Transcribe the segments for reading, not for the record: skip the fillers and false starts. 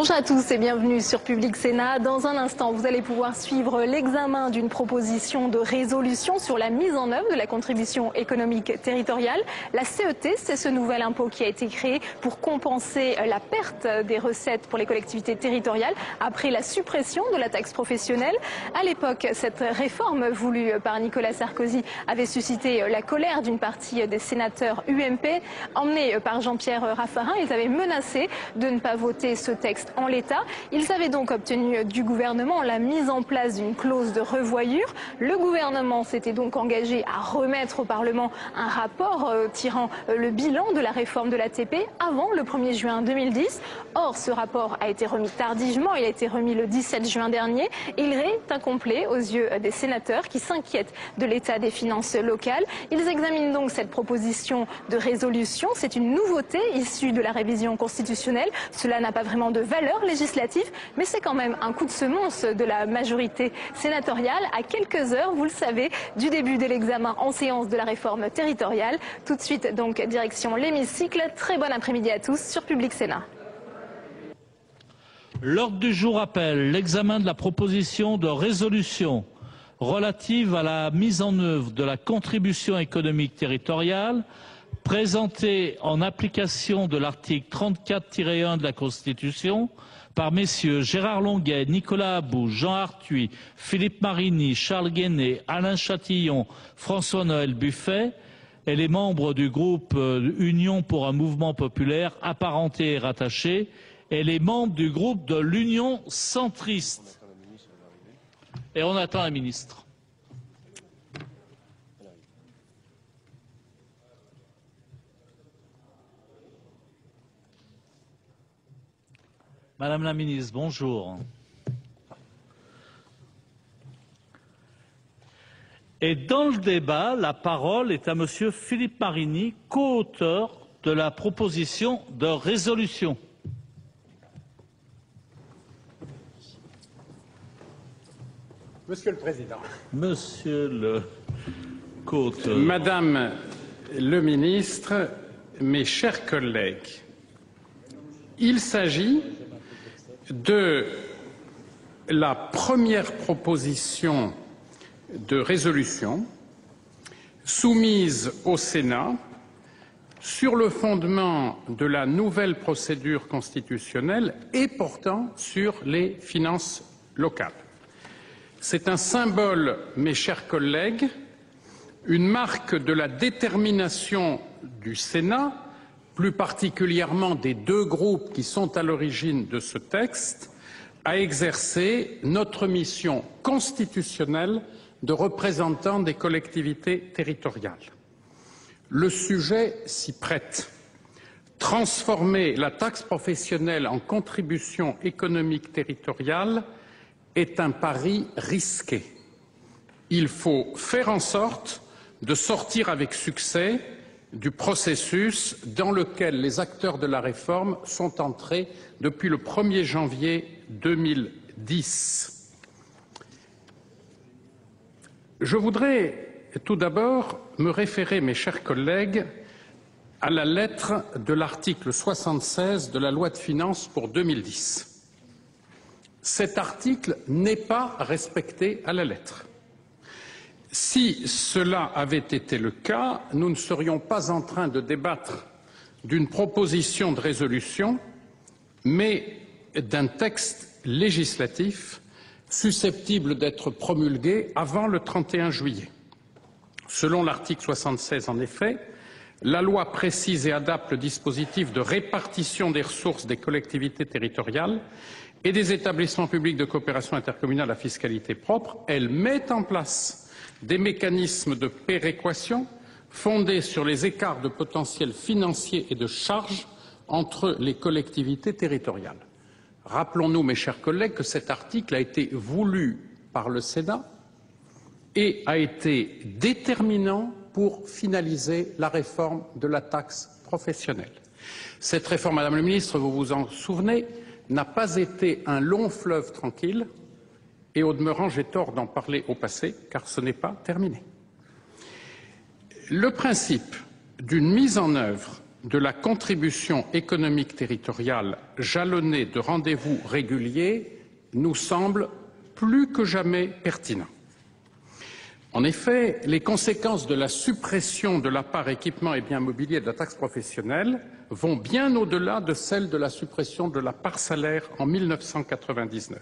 Bonjour à tous et bienvenue sur Public Sénat. Dans un instant, vous allez pouvoir suivre l'examen d'une proposition de résolution sur la mise en œuvre de la contribution économique territoriale. La CET, c'est ce nouvel impôt qui a été créé pour compenser la perte des recettes pour les collectivités territoriales après la suppression de la taxe professionnelle. À l'époque, cette réforme voulue par Nicolas Sarkozy avait suscité la colère d'une partie des sénateurs UMP. Emmenés par Jean-Pierre Raffarin, ils avaient menacé de ne pas voter ce texte en l'état. Ils avaient donc obtenu du gouvernement la mise en place d'une clause de revoyure. Le gouvernement s'était donc engagé à remettre au Parlement un rapport tirant le bilan de la réforme de l'ATP avant le 1er juin 2010. Or, ce rapport a été remis tardivement, il a été remis le 17 juin dernier et il est incomplet aux yeux des sénateurs qui s'inquiètent de l'état des finances locales. Ils examinent donc cette proposition de résolution. C'est une nouveauté issue de la révision constitutionnelle. Cela n'a pas vraiment de valeur législative, mais c'est quand même un coup de semonce de la majorité sénatoriale à quelques heures, vous le savez, du début de l'examen en séance de la réforme territoriale. Tout de suite, donc, direction l'hémicycle. Très bon après-midi à tous sur Public Sénat. L'ordre du jour appelle l'examen de la proposition de résolution relative à la mise en œuvre de la contribution économique territoriale présentée en application de l'article 34-1 de la Constitution par messieurs Gérard Longuet, Nicolas About, Jean Arthuis, Philippe Marini, Charles Guené, Alain Chatillon, François-Noël Buffet et les membres du groupe Union pour un mouvement populaire apparenté et rattaché et les membres du groupe de l'Union centriste. Et on attend la ministre. Madame la ministre, bonjour. Et dans le débat, la parole est à monsieur Philippe Marini, co-auteur de la proposition de résolution. Monsieur le Président. Monsieur le co-auteur. Madame le Ministre, mes chers collègues, il s'agit de la première proposition de résolution soumise au Sénat sur le fondement de la nouvelle procédure constitutionnelle et portant sur les finances locales. C'est un symbole, mes chers collègues, une marque de la détermination du Sénat, plus particulièrement des deux groupes qui sont à l'origine de ce texte, à exercer notre mission constitutionnelle de représentant des collectivités territoriales. Le sujet s'y prête. Transformer la taxe professionnelle en contribution économique territoriale est un pari risqué. Il faut faire en sorte de sortir avec succès du processus dans lequel les acteurs de la réforme sont entrés depuis le 1er janvier 2010. Je voudrais tout d'abord me référer, mes chers collègues, à la lettre de l'article 76 de la loi de finances pour 2010. Cet article n'est pas respecté à la lettre. Si cela avait été le cas, nous ne serions pas en train de débattre d'une proposition de résolution, mais d'un texte législatif susceptible d'être promulgué avant le 31 juillet. Selon l'article 76, en effet, la loi précise et adapte le dispositif de répartition des ressources des collectivités territoriales et des établissements publics de coopération intercommunale à fiscalité propre. Elle met en place des mécanismes de péréquation fondés sur les écarts de potentiel financier et de charges entre les collectivités territoriales. Rappelons-nous, mes chers collègues, que cet article a été voulu par le Sénat et a été déterminant pour finaliser la réforme de la taxe professionnelle. Cette réforme, Madame la Ministre, vous vous en souvenez, n'a pas été un long fleuve tranquille. Et au demeurant, j'ai tort d'en parler au passé, car ce n'est pas terminé. Le principe d'une mise en œuvre de la contribution économique territoriale jalonnée de rendez-vous réguliers nous semble plus que jamais pertinent. En effet, les conséquences de la suppression de la part équipement et biens mobiliers de la taxe professionnelle vont bien au-delà de celle de la suppression de la part salaire en 1999.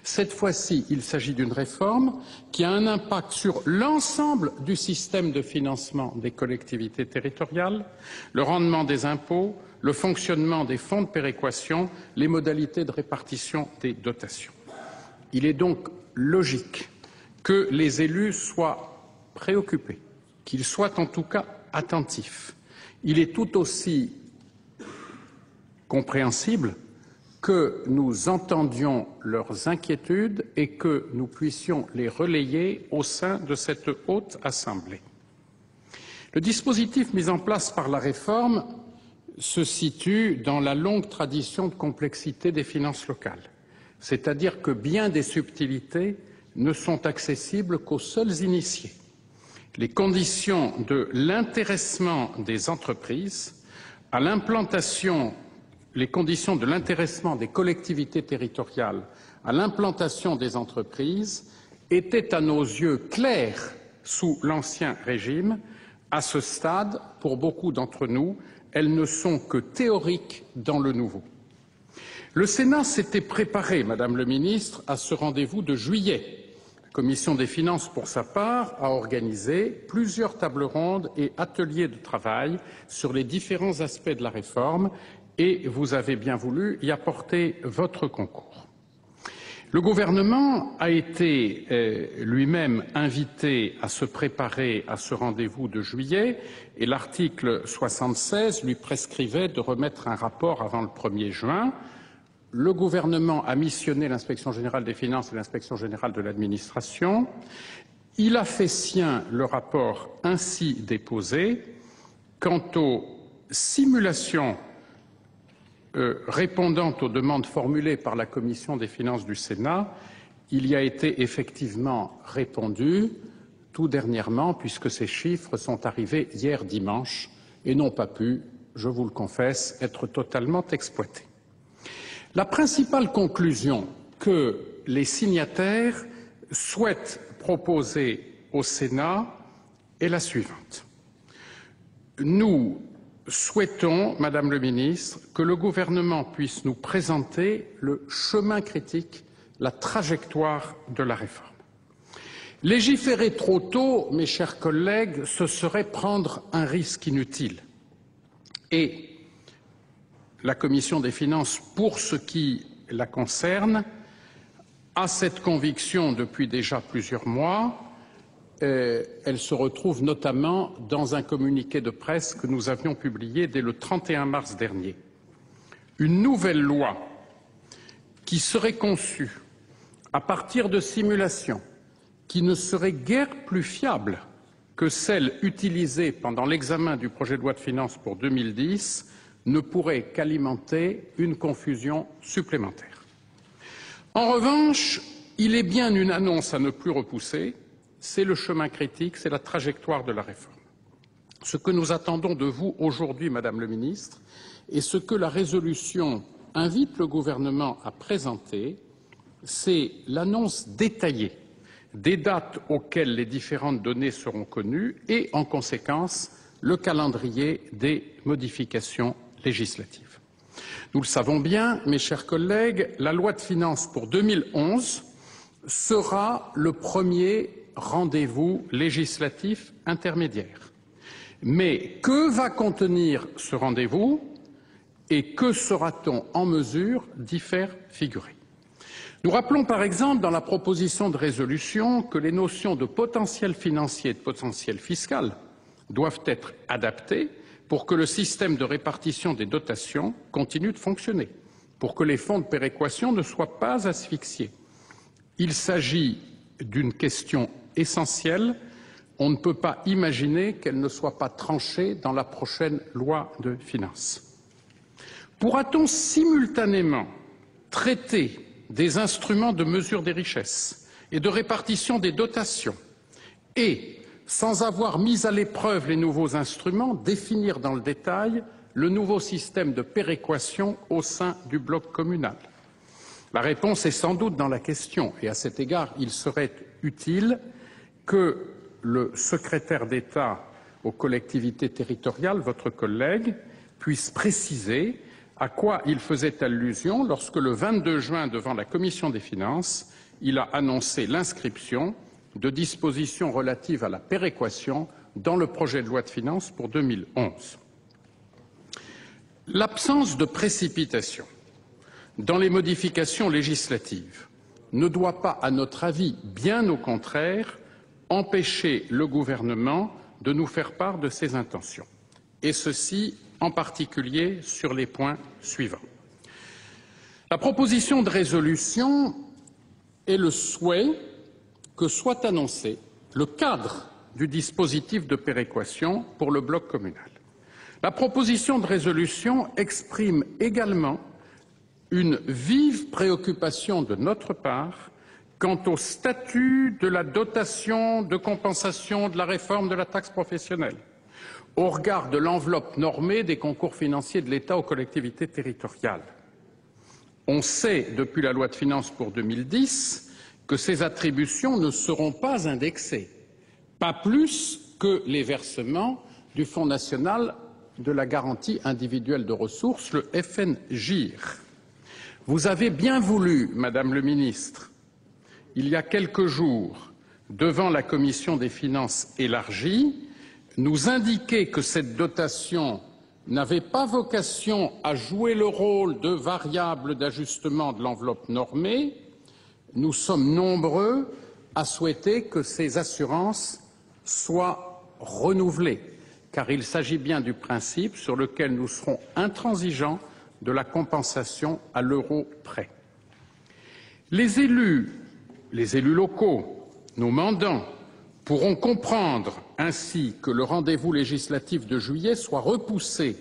Cette fois-ci, il s'agit d'une réforme qui a un impact sur l'ensemble du système de financement des collectivités territoriales, le rendement des impôts, le fonctionnement des fonds de péréquation, les modalités de répartition des dotations. Il est donc logique que les élus soient préoccupés, qu'ils soient en tout cas attentifs. Il est tout aussi compréhensible que nous entendions leurs inquiétudes et que nous puissions les relayer au sein de cette haute assemblée. Le dispositif mis en place par la réforme se situe dans la longue tradition de complexité des finances locales, c'est-à-dire que bien des subtilités ne sont accessibles qu'aux seuls initiés. Les conditions de l'intéressement des entreprises à l'implantation, les conditions de l'intéressement des collectivités territoriales à l'implantation des entreprises étaient à nos yeux claires sous l'Ancien régime. À ce stade, pour beaucoup d'entre nous, elles ne sont que théoriques dans le nouveau. Le Sénat s'était préparé, Madame le Ministre, à ce rendez-vous de juillet. La Commission des finances, pour sa part, a organisé plusieurs tables rondes et ateliers de travail sur les différents aspects de la réforme et vous avez bien voulu y apporter votre concours. Le gouvernement a été lui-même invité à se préparer à ce rendez-vous de juillet et l'article 76 lui prescrivait de remettre un rapport avant le 1er juin. Le gouvernement a missionné l'inspection générale des finances et l'inspection générale de l'administration. Il a fait sien le rapport ainsi déposé. Quant aux simulations répondant aux demandes formulées par la Commission des finances du Sénat, il y a été effectivement répondu tout dernièrement, puisque ces chiffres sont arrivés hier dimanche et n'ont pas pu, je vous le confesse, être totalement exploités. La principale conclusion que les signataires souhaitent proposer au Sénat est la suivante. Nous souhaitons, Madame le Ministre, que le gouvernement puisse nous présenter le chemin critique, la trajectoire de la réforme. Légiférer trop tôt, mes chers collègues, ce serait prendre un risque inutile. Et la Commission des finances, pour ce qui la concerne, a cette conviction depuis déjà plusieurs mois. Elle se retrouve notamment dans un communiqué de presse que nous avions publié dès le 31 mars dernier. Une nouvelle loi qui serait conçue à partir de simulations qui ne seraient guère plus fiables que celles utilisées pendant l'examen du projet de loi de finances pour 2010 ne pourrait qu'alimenter une confusion supplémentaire. En revanche, il est bien une annonce à ne plus repousser. C'est le chemin critique, c'est la trajectoire de la réforme. Ce que nous attendons de vous aujourd'hui, Madame le Ministre, et ce que la résolution invite le gouvernement à présenter, c'est l'annonce détaillée des dates auxquelles les différentes données seront connues et, en conséquence, le calendrier des modifications législatives. Nous le savons bien, mes chers collègues, la loi de finances pour 2011 sera le premier rendez-vous législatif intermédiaire. Mais que va contenir ce rendez-vous et que sera-t-on en mesure d'y faire figurer? Nous rappelons par exemple dans la proposition de résolution que les notions de potentiel financier et de potentiel fiscal doivent être adaptées pour que le système de répartition des dotations continue de fonctionner, pour que les fonds de péréquation ne soient pas asphyxiés. Il s'agit d'une question essentielle. On ne peut pas imaginer qu'elle ne soit pas tranchée dans la prochaine loi de finances. Pourra-t-on simultanément traiter des instruments de mesure des richesses et de répartition des dotations et, sans avoir mis à l'épreuve les nouveaux instruments, définir dans le détail le nouveau système de péréquation au sein du bloc communal? La réponse est sans doute dans la question, et à cet égard, il serait utile que le secrétaire d'État aux collectivités territoriales, votre collègue, puisse préciser à quoi il faisait allusion lorsque, le 22 juin, devant la Commission des finances, il a annoncé l'inscription de dispositions relatives à la péréquation dans le projet de loi de finances pour 2011. L'absence de précipitation dans les modifications législatives ne doit pas, à notre avis, bien au contraire, empêcher le gouvernement de nous faire part de ses intentions, et ceci en particulier sur les points suivants. La proposition de résolution est le souhait que soit annoncé le cadre du dispositif de péréquation pour le bloc communal. La proposition de résolution exprime également une vive préoccupation de notre part quant au statut de la dotation de compensation de la réforme de la taxe professionnelle, au regard de l'enveloppe normée des concours financiers de l'État aux collectivités territoriales. On sait, depuis la loi de finances pour 2010, que ces attributions ne seront pas indexées, pas plus que les versements du Fonds national de la garantie individuelle de ressources, le FNGIR. Vous avez bien voulu, Madame le ministre, il y a quelques jours, devant la Commission des finances élargie, nous indiquer que cette dotation n'avait pas vocation à jouer le rôle de variable d'ajustement de l'enveloppe normée. Nous sommes nombreux à souhaiter que ces assurances soient renouvelées, car il s'agit bien du principe sur lequel nous serons intransigeants de la compensation à l'euro près. Les élus locaux, nos mandants, pourront comprendre ainsi que le rendez-vous législatif de juillet soit repoussé,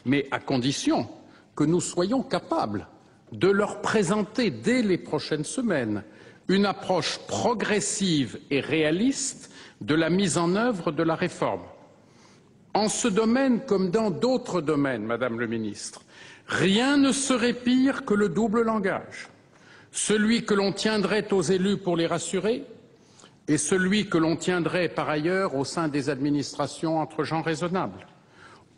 mais à condition que nous soyons capables de leur présenter dès les prochaines semaines une approche progressive et réaliste de la mise en œuvre de la réforme. En ce domaine comme dans d'autres domaines, Madame le ministre, rien ne serait pire que le double langage, celui que l'on tiendrait aux élus pour les rassurer et celui que l'on tiendrait par ailleurs au sein des administrations entre gens raisonnables.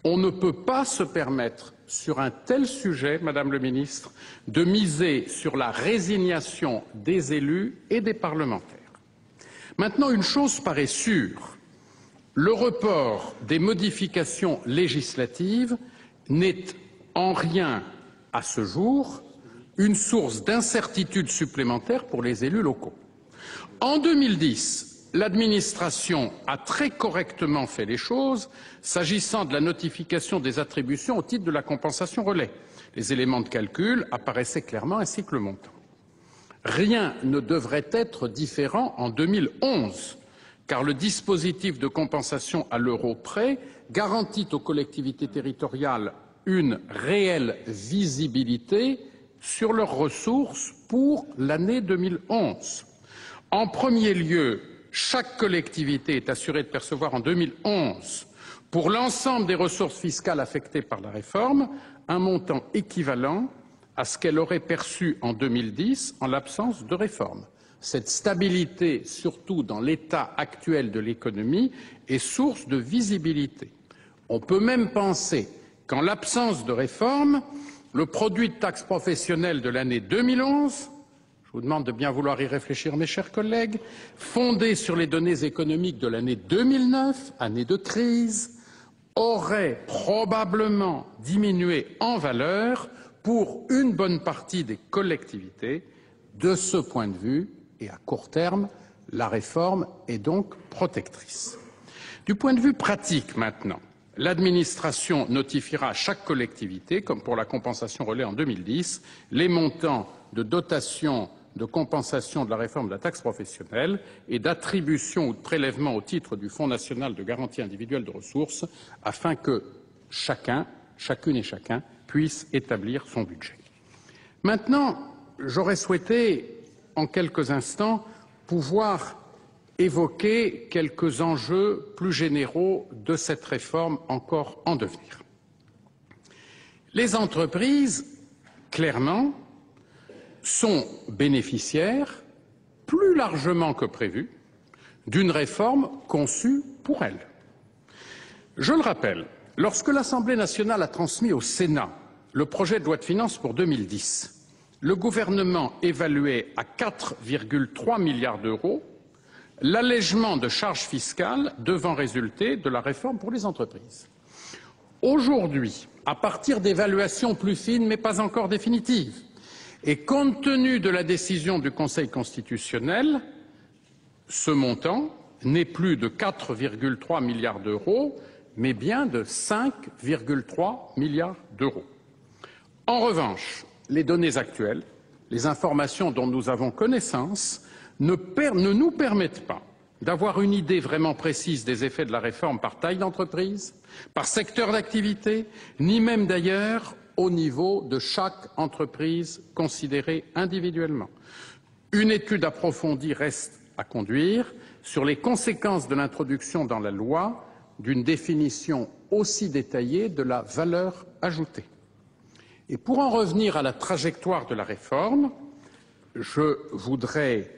On ne peut pas se permettre, sur un tel sujet, Madame le ministre, de miser sur la résignation des élus et des parlementaires. Maintenant, une chose paraît sûre, le report des modifications législatives n'est en rien, à ce jour, une source d'incertitude supplémentaire pour les élus locaux. En 2010, l'administration a très correctement fait les choses s'agissant de la notification des attributions au titre de la compensation relais. Les éléments de calcul apparaissaient clairement ainsi que le montant. Rien ne devrait être différent en 2011, car le dispositif de compensation à l'euro près garantit aux collectivités territoriales une réelle visibilité sur leurs ressources pour l'année 2011. En premier lieu, chaque collectivité est assurée de percevoir en 2011, pour l'ensemble des ressources fiscales affectées par la réforme, un montant équivalent à ce qu'elle aurait perçu en 2010 en l'absence de réforme. Cette stabilité, surtout dans l'état actuel de l'économie, est source de visibilité. On peut même penser qu'en l'absence de réforme, le produit de taxe professionnelle de l'année 2011, je vous demande de bien vouloir y réfléchir, mes chers collègues, fondé sur les données économiques de l'année 2009, année de crise, aurait probablement diminué en valeur pour une bonne partie des collectivités. De ce point de vue, et à court terme, la réforme est donc protectrice. Du point de vue pratique maintenant, l'administration notifiera à chaque collectivité, comme pour la compensation relais en 2010, les montants de dotation de compensation de la réforme de la taxe professionnelle et d'attribution ou de prélèvement au titre du Fonds national de garantie individuelle de ressources, afin que chacune et chacun puisse établir son budget. Maintenant, j'aurais souhaité, en quelques instants, pouvoir évoquer quelques enjeux plus généraux de cette réforme encore en devenir. Les entreprises, clairement, sont bénéficiaires, plus largement que prévu, d'une réforme conçue pour elles. Je le rappelle, lorsque l'Assemblée nationale a transmis au Sénat le projet de loi de finances pour 2010, le gouvernement évaluait à 4,3 milliards d'euros l'allègement de charges fiscales devant résulter de la réforme pour les entreprises. Aujourd'hui, à partir d'évaluations plus fines mais pas encore définitives, et compte tenu de la décision du Conseil constitutionnel, ce montant n'est plus de 4,3 milliards d'euros, mais bien de 5,3 milliards d'euros. En revanche, les données actuelles, les informations dont nous avons connaissance, ne nous permettent pas d'avoir une idée vraiment précise des effets de la réforme par taille d'entreprise, par secteur d'activité, ni même d'ailleurs au niveau de chaque entreprise considérée individuellement. Une étude approfondie reste à conduire sur les conséquences de l'introduction dans la loi d'une définition aussi détaillée de la valeur ajoutée. Et pour en revenir à la trajectoire de la réforme, je voudrais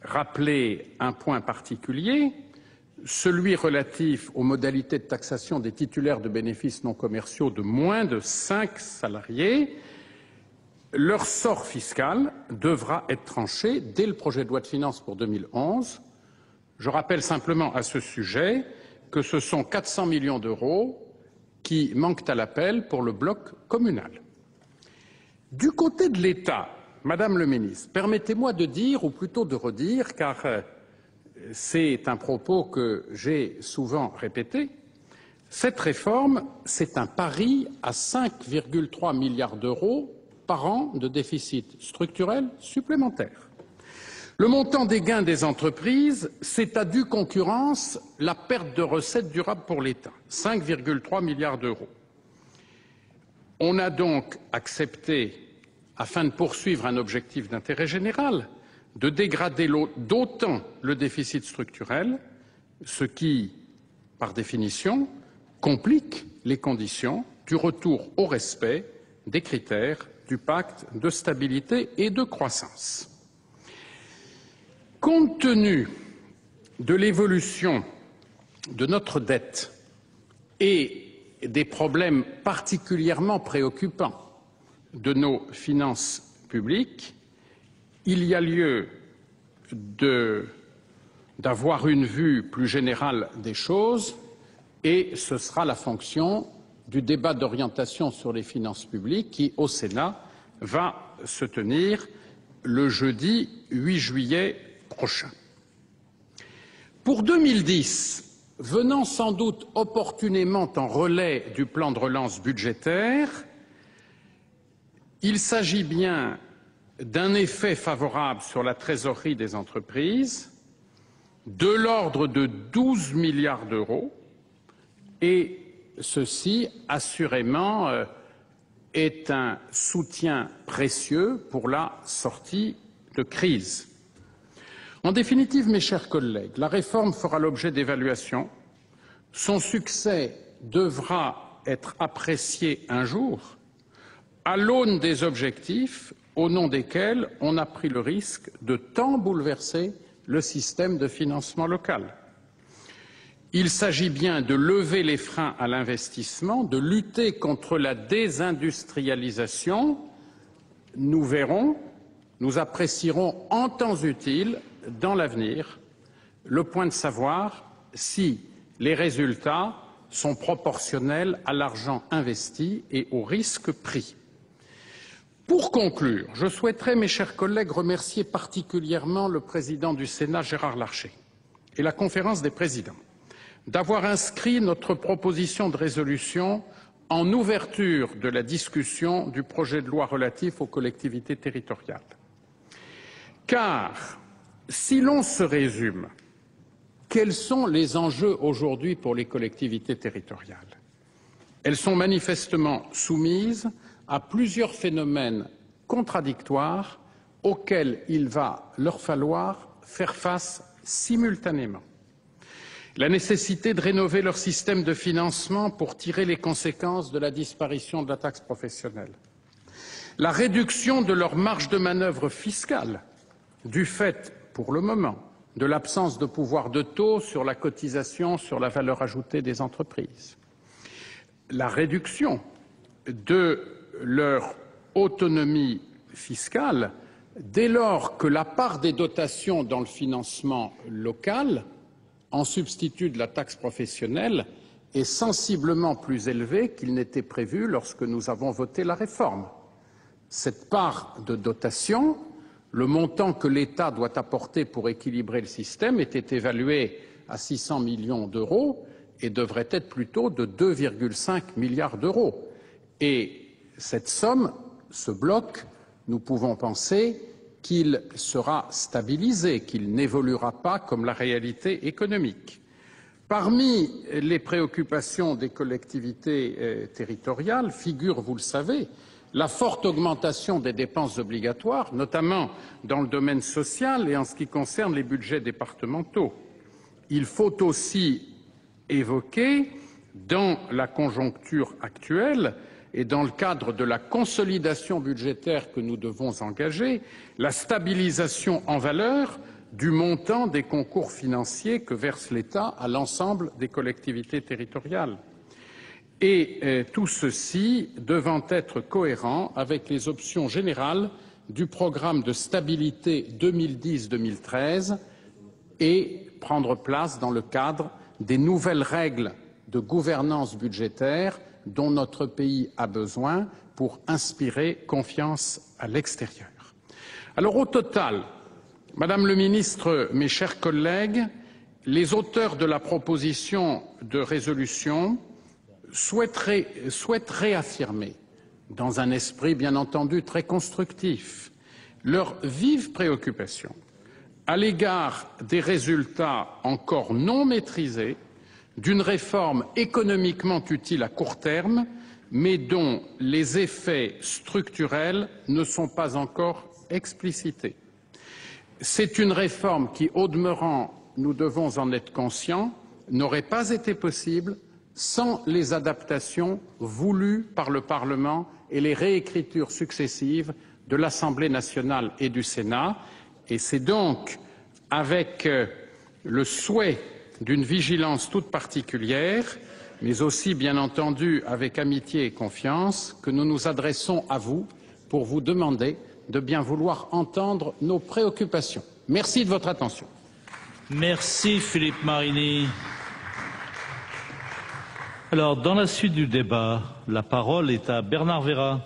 rappeler un point particulier, celui relatif aux modalités de taxation des titulaires de bénéfices non commerciaux de moins de 5 salariés. Leur sort fiscal devra être tranché dès le projet de loi de finances pour 2011. Je rappelle simplement à ce sujet que ce sont 400 millions d'euros qui manquent à l'appel pour le bloc communal. Du côté de l'État, Madame le ministre, permettez-moi de dire, ou plutôt de redire, car c'est un propos que j'ai souvent répété, cette réforme, c'est un pari à 5,3 milliards d'euros par an de déficit structurel supplémentaire. Le montant des gains des entreprises, c'est à due concurrence la perte de recettes durables pour l'État, 5,3 milliards d'euros. On a donc accepté, afin de poursuivre un objectif d'intérêt général, de dégrader d'autant le déficit structurel, ce qui, par définition, complique les conditions du retour au respect des critères du pacte de stabilité et de croissance. Compte tenu de l'évolution de notre dette et des problèmes particulièrement préoccupants de nos finances publiques, il y a lieu d'avoir une vue plus générale des choses et ce sera la fonction du débat d'orientation sur les finances publiques qui, au Sénat, va se tenir le jeudi 8 juillet prochain. Pour 2010, venant sans doute opportunément en relais du plan de relance budgétaire, il s'agit bien d'un effet favorable sur la trésorerie des entreprises de l'ordre de 12 milliards d'euros et ceci, assurément, est un soutien précieux pour la sortie de crise. En définitive, mes chers collègues, la réforme fera l'objet d'évaluations. Son succès devra être apprécié un jour à l'aune des objectifs au nom desquels on a pris le risque de tant bouleverser le système de financement local. Il s'agit bien de lever les freins à l'investissement, de lutter contre la désindustrialisation. Nous verrons, nous apprécierons en temps utile, dans l'avenir, le point de savoir si les résultats sont proportionnels à l'argent investi et aux risques pris. Pour conclure, je souhaiterais, mes chers collègues, remercier particulièrement le président du Sénat, Gérard Larcher, et la conférence des présidents d'avoir inscrit notre proposition de résolution en ouverture de la discussion du projet de loi relatif aux collectivités territoriales. Car, si l'on se résume, quels sont les enjeux aujourd'hui pour les collectivités territoriales? Elles sont manifestement soumises à plusieurs phénomènes contradictoires auxquels il va leur falloir faire face simultanément. la nécessité de rénover leur système de financement pour tirer les conséquences de la disparition de la taxe professionnelle, la réduction de leur marge de manœuvre fiscale du fait, pour le moment, de l'absence de pouvoir de taux sur la cotisation sur la valeur ajoutée des entreprises, la réduction de leur autonomie fiscale dès lors que la part des dotations dans le financement local, en substitut de la taxe professionnelle, est sensiblement plus élevée qu'il n'était prévu lorsque nous avons voté la réforme. Cette part de dotation, le montant que l'État doit apporter pour équilibrer le système, était évalué à 600 millions d'euros et devrait être plutôt de 2,5 milliards d'euros. Et cette somme, ce bloc, nous pouvons penser qu'il sera stabilisé, qu'il n'évoluera pas comme la réalité économique. Parmi les préoccupations des collectivités territoriales figure, vous le savez, la forte augmentation des dépenses obligatoires, notamment dans le domaine social et en ce qui concerne les budgets départementaux. Il faut aussi évoquer, dans la conjoncture actuelle et dans le cadre de la consolidation budgétaire que nous devons engager, la stabilisation en valeur du montant des concours financiers que verse l'État à l'ensemble des collectivités territoriales. Et tout ceci devant être cohérent avec les options générales du programme de stabilité 2010-2013 et prendre place dans le cadre des nouvelles règles de gouvernance budgétaire dont notre pays a besoin pour inspirer confiance à l'extérieur. Alors au total, Madame le ministre, mes chers collègues, les auteurs de la proposition de résolution souhaitent réaffirmer, dans un esprit bien entendu très constructif, leur vive préoccupation à l'égard des résultats encore non maîtrisés d'une réforme économiquement utile à court terme, mais dont les effets structurels ne sont pas encore explicités. C'est une réforme qui, au demeurant, nous devons en être conscients, n'aurait pas été possible sans les adaptations voulues par le Parlement et les réécritures successives de l'Assemblée nationale et du Sénat. Et c'est donc avec le souhait d'une vigilance toute particulière, mais aussi, bien entendu, avec amitié et confiance, que nous nous adressons à vous pour vous demander de bien vouloir entendre nos préoccupations. Merci de votre attention. Merci Philippe Marini. Alors, dans la suite du débat, la parole est à Bernard Vera.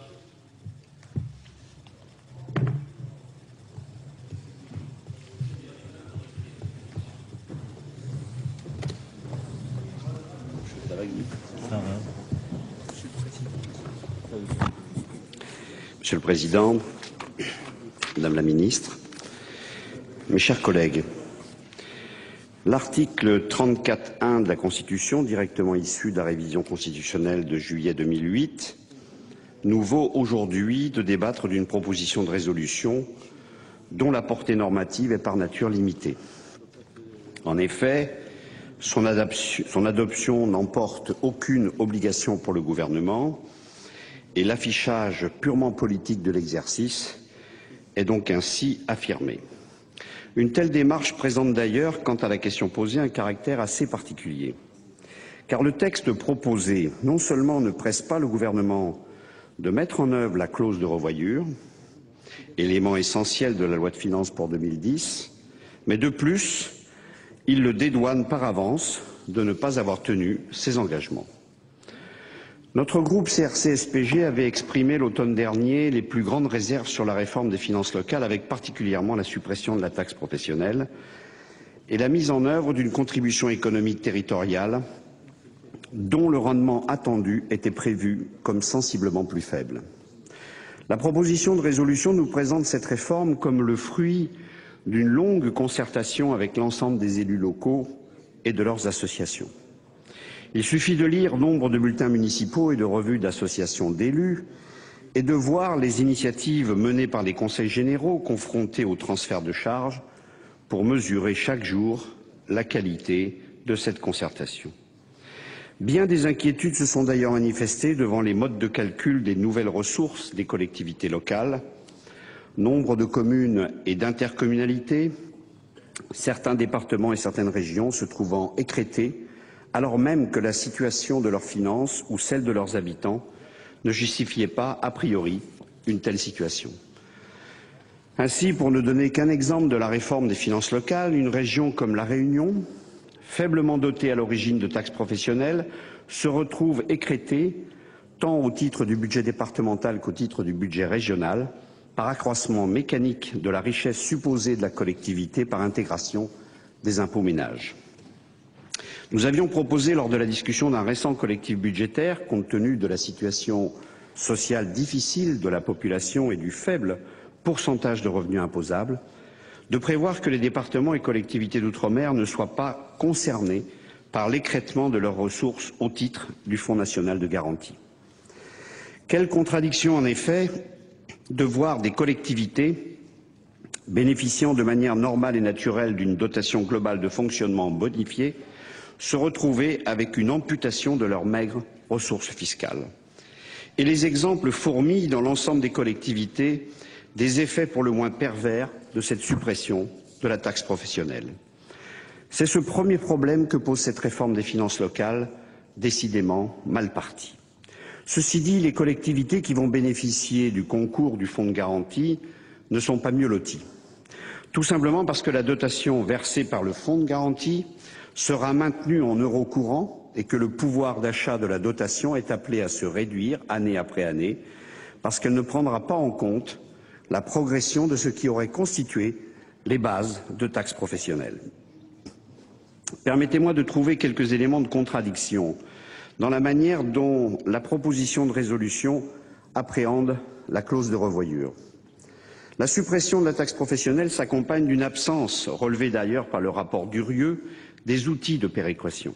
Monsieur le Président, Madame la Ministre, mes chers collègues, l'article 34.1 de la Constitution, directement issu de la révision constitutionnelle de juillet 2008, nous vaut aujourd'hui de débattre d'une proposition de résolution dont la portée normative est par nature limitée. En effet, son adoption n'emporte aucune obligation pour le gouvernement et l'affichage purement politique de l'exercice est donc ainsi affirmé. Une telle démarche présente d'ailleurs, quant à la question posée, un caractère assez particulier. Car le texte proposé non seulement ne presse pas le gouvernement de mettre en œuvre la clause de revoyure, élément essentiel de la loi de finances pour 2010, mais de plus, il le dédouane par avance de ne pas avoir tenu ses engagements. Notre groupe CRC-SPG avait exprimé l'automne dernier les plus grandes réserves sur la réforme des finances locales, avec particulièrement la suppression de la taxe professionnelle et la mise en œuvre d'une contribution économique territoriale dont le rendement attendu était prévu comme sensiblement plus faible. La proposition de résolution nous présente cette réforme comme le fruit d'une longue concertation avec l'ensemble des élus locaux et de leurs associations. Il suffit de lire nombre de bulletins municipaux et de revues d'associations d'élus et de voir les initiatives menées par les conseils généraux confrontés au transfert de charges pour mesurer chaque jour la qualité de cette concertation. Bien des inquiétudes se sont d'ailleurs manifestées devant les modes de calcul des nouvelles ressources des collectivités locales, nombre de communes et d'intercommunalités, certains départements et certaines régions se trouvant écrêtés, alors même que la situation de leurs finances ou celle de leurs habitants ne justifiait pas, a priori, une telle situation. Ainsi, pour ne donner qu'un exemple de la réforme des finances locales, une région comme La Réunion, faiblement dotée à l'origine de taxes professionnelles, se retrouve écrêtée, tant au titre du budget départemental qu'au titre du budget régional, par accroissement mécanique de la richesse supposée de la collectivité par intégration des impôts ménages. Nous avions proposé, lors de la discussion d'un récent collectif budgétaire, compte tenu de la situation sociale difficile de la population et du faible pourcentage de revenus imposables, de prévoir que les départements et collectivités d'outre-mer ne soient pas concernés par l'écrêtement de leurs ressources au titre du Fonds national de garantie. Quelle contradiction, en effet, de voir des collectivités bénéficiant de manière normale et naturelle d'une dotation globale de fonctionnement bonifiée se retrouver avec une amputation de leurs maigres ressources fiscales. Et les exemples fourmillent dans l'ensemble des collectivités des effets pour le moins pervers de cette suppression de la taxe professionnelle. C'est ce premier problème que pose cette réforme des finances locales, décidément mal partie. Ceci dit, les collectivités qui vont bénéficier du concours du fonds de garantie ne sont pas mieux loties. Tout simplement parce que la dotation versée par le fonds de garantie sera maintenue en euros courants et que le pouvoir d'achat de la dotation est appelé à se réduire année après année parce qu'elle ne prendra pas en compte la progression de ce qui aurait constitué les bases de taxes professionnelles. Permettez-moi de trouver quelques éléments de contradiction dans la manière dont la proposition de résolution appréhende la clause de revoyure. La suppression de la taxe professionnelle s'accompagne d'une absence, relevée d'ailleurs par le rapport Durieux, des outils de péréquation.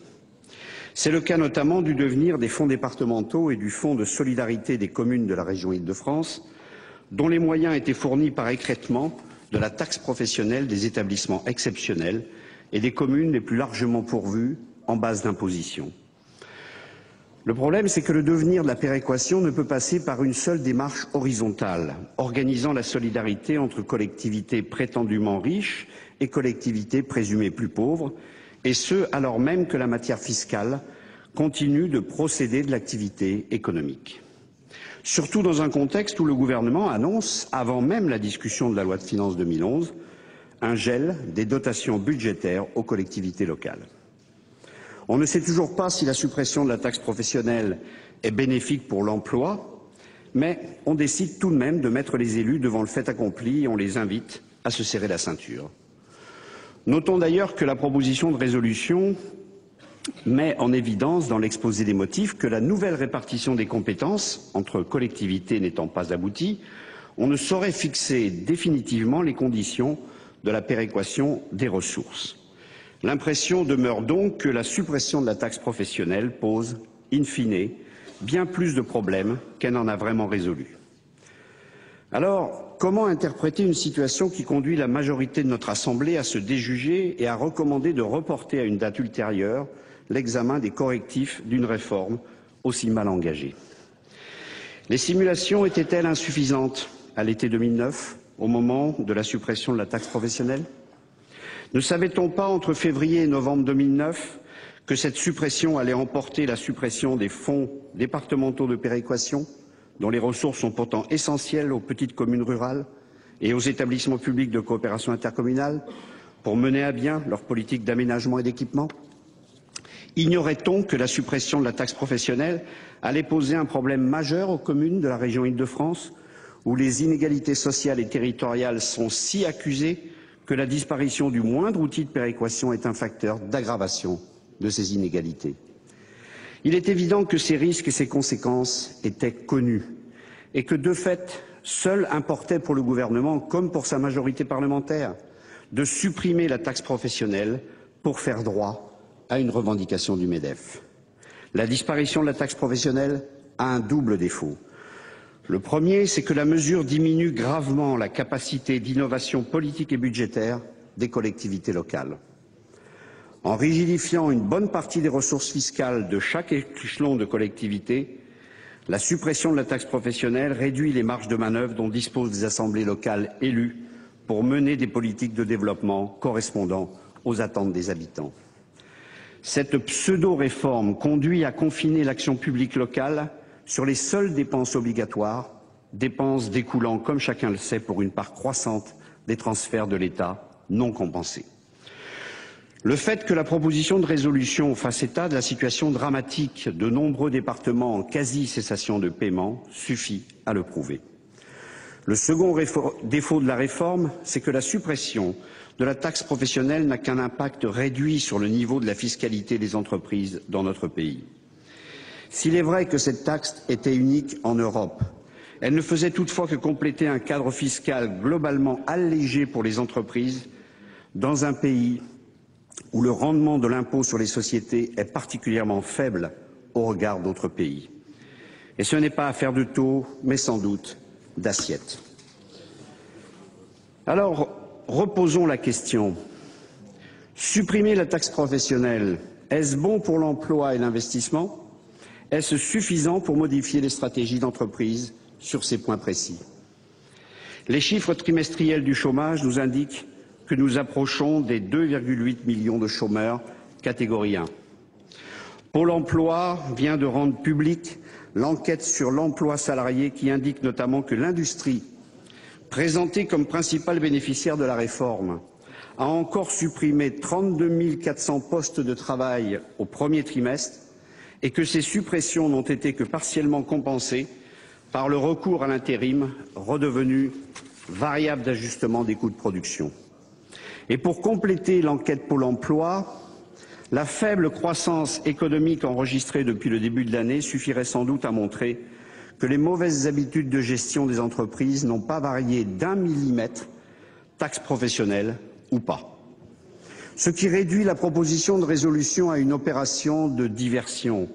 C'est le cas notamment du devenir des fonds départementaux et du fonds de solidarité des communes de la région Île-de-France, dont les moyens étaient fournis par écrêtement de la taxe professionnelle des établissements exceptionnels et des communes les plus largement pourvues en base d'imposition. Le problème, c'est que le devenir de la péréquation ne peut passer par une seule démarche horizontale, organisant la solidarité entre collectivités prétendument riches et collectivités présumées plus pauvres, et ce, alors même que la matière fiscale continue de procéder de l'activité économique. Surtout dans un contexte où le gouvernement annonce, avant même la discussion de la loi de finances 2011, un gel des dotations budgétaires aux collectivités locales. On ne sait toujours pas si la suppression de la taxe professionnelle est bénéfique pour l'emploi, mais on décide tout de même de mettre les élus devant le fait accompli et on les invite à se serrer la ceinture. Notons d'ailleurs que la proposition de résolution met en évidence dans l'exposé des motifs que la nouvelle répartition des compétences entre collectivités n'étant pas aboutie, on ne saurait fixer définitivement les conditions de la péréquation des ressources. L'impression demeure donc que la suppression de la taxe professionnelle pose, in fine, bien plus de problèmes qu'elle n'en a vraiment résolu. Alors, comment interpréter une situation qui conduit la majorité de notre Assemblée à se déjuger et à recommander de reporter à une date ultérieure l'examen des correctifs d'une réforme aussi mal engagée? Les simulations étaient-elles insuffisantes à l'été 2009, au moment de la suppression de la taxe professionnelle? Ne savait-on pas entre février et novembre 2009 que cette suppression allait emporter la suppression des fonds départementaux de péréquation, dont les ressources sont pourtant essentielles aux petites communes rurales et aux établissements publics de coopération intercommunale pour mener à bien leur politique d'aménagement et d'équipement? Ignorait-on que la suppression de la taxe professionnelle allait poser un problème majeur aux communes de la région Île-de-France, où les inégalités sociales et territoriales sont si accusées que la disparition du moindre outil de péréquation est un facteur d'aggravation de ces inégalités? Il est évident que ces risques et ces conséquences étaient connus et que, de fait, seul importait pour le gouvernement, comme pour sa majorité parlementaire, de supprimer la taxe professionnelle pour faire droit à une revendication du MEDEF. La disparition de la taxe professionnelle a un double défaut. Le premier, c'est que la mesure diminue gravement la capacité d'innovation politique et budgétaire des collectivités locales. En rigidifiant une bonne partie des ressources fiscales de chaque échelon de collectivité, la suppression de la taxe professionnelle réduit les marges de manœuvre dont disposent les assemblées locales élues pour mener des politiques de développement correspondant aux attentes des habitants. Cette pseudo-réforme conduit à confiner l'action publique locale sur les seules dépenses obligatoires, dépenses découlant, comme chacun le sait, pour une part croissante des transferts de l'État non compensés. Le fait que la proposition de résolution fasse état de la situation dramatique de nombreux départements en quasi-cessation de paiement suffit à le prouver. Le second défaut de la réforme, c'est que la suppression de la taxe professionnelle n'a qu'un impact réduit sur le niveau de la fiscalité des entreprises dans notre pays. S'il est vrai que cette taxe était unique en Europe, elle ne faisait toutefois que compléter un cadre fiscal globalement allégé pour les entreprises dans un pays où le rendement de l'impôt sur les sociétés est particulièrement faible au regard d'autres pays. Et ce n'est pas affaire de taux, mais sans doute d'assiette. Alors, reposons la question. Supprimer la taxe professionnelle, est-ce bon pour l'emploi et l'investissement? Est-ce suffisant pour modifier les stratégies d'entreprise sur ces points précis? Les chiffres trimestriels du chômage nous indiquent que nous approchons des 2,8 millions de chômeurs catégorie 1. Pôle emploi vient de rendre publique l'enquête sur l'emploi salarié qui indique notamment que l'industrie, présentée comme principale bénéficiaire de la réforme, a encore supprimé 32 400 postes de travail au premier trimestre et que ces suppressions n'ont été que partiellement compensées par le recours à l'intérim, redevenu variable d'ajustement des coûts de production. Et pour compléter l'enquête Pôle emploi, la faible croissance économique enregistrée depuis le début de l'année suffirait sans doute à montrer que les mauvaises habitudes de gestion des entreprises n'ont pas varié d'1 millimètre, taxe professionnelle ou pas. Ce qui réduit la proposition de résolution à une opération de diversion,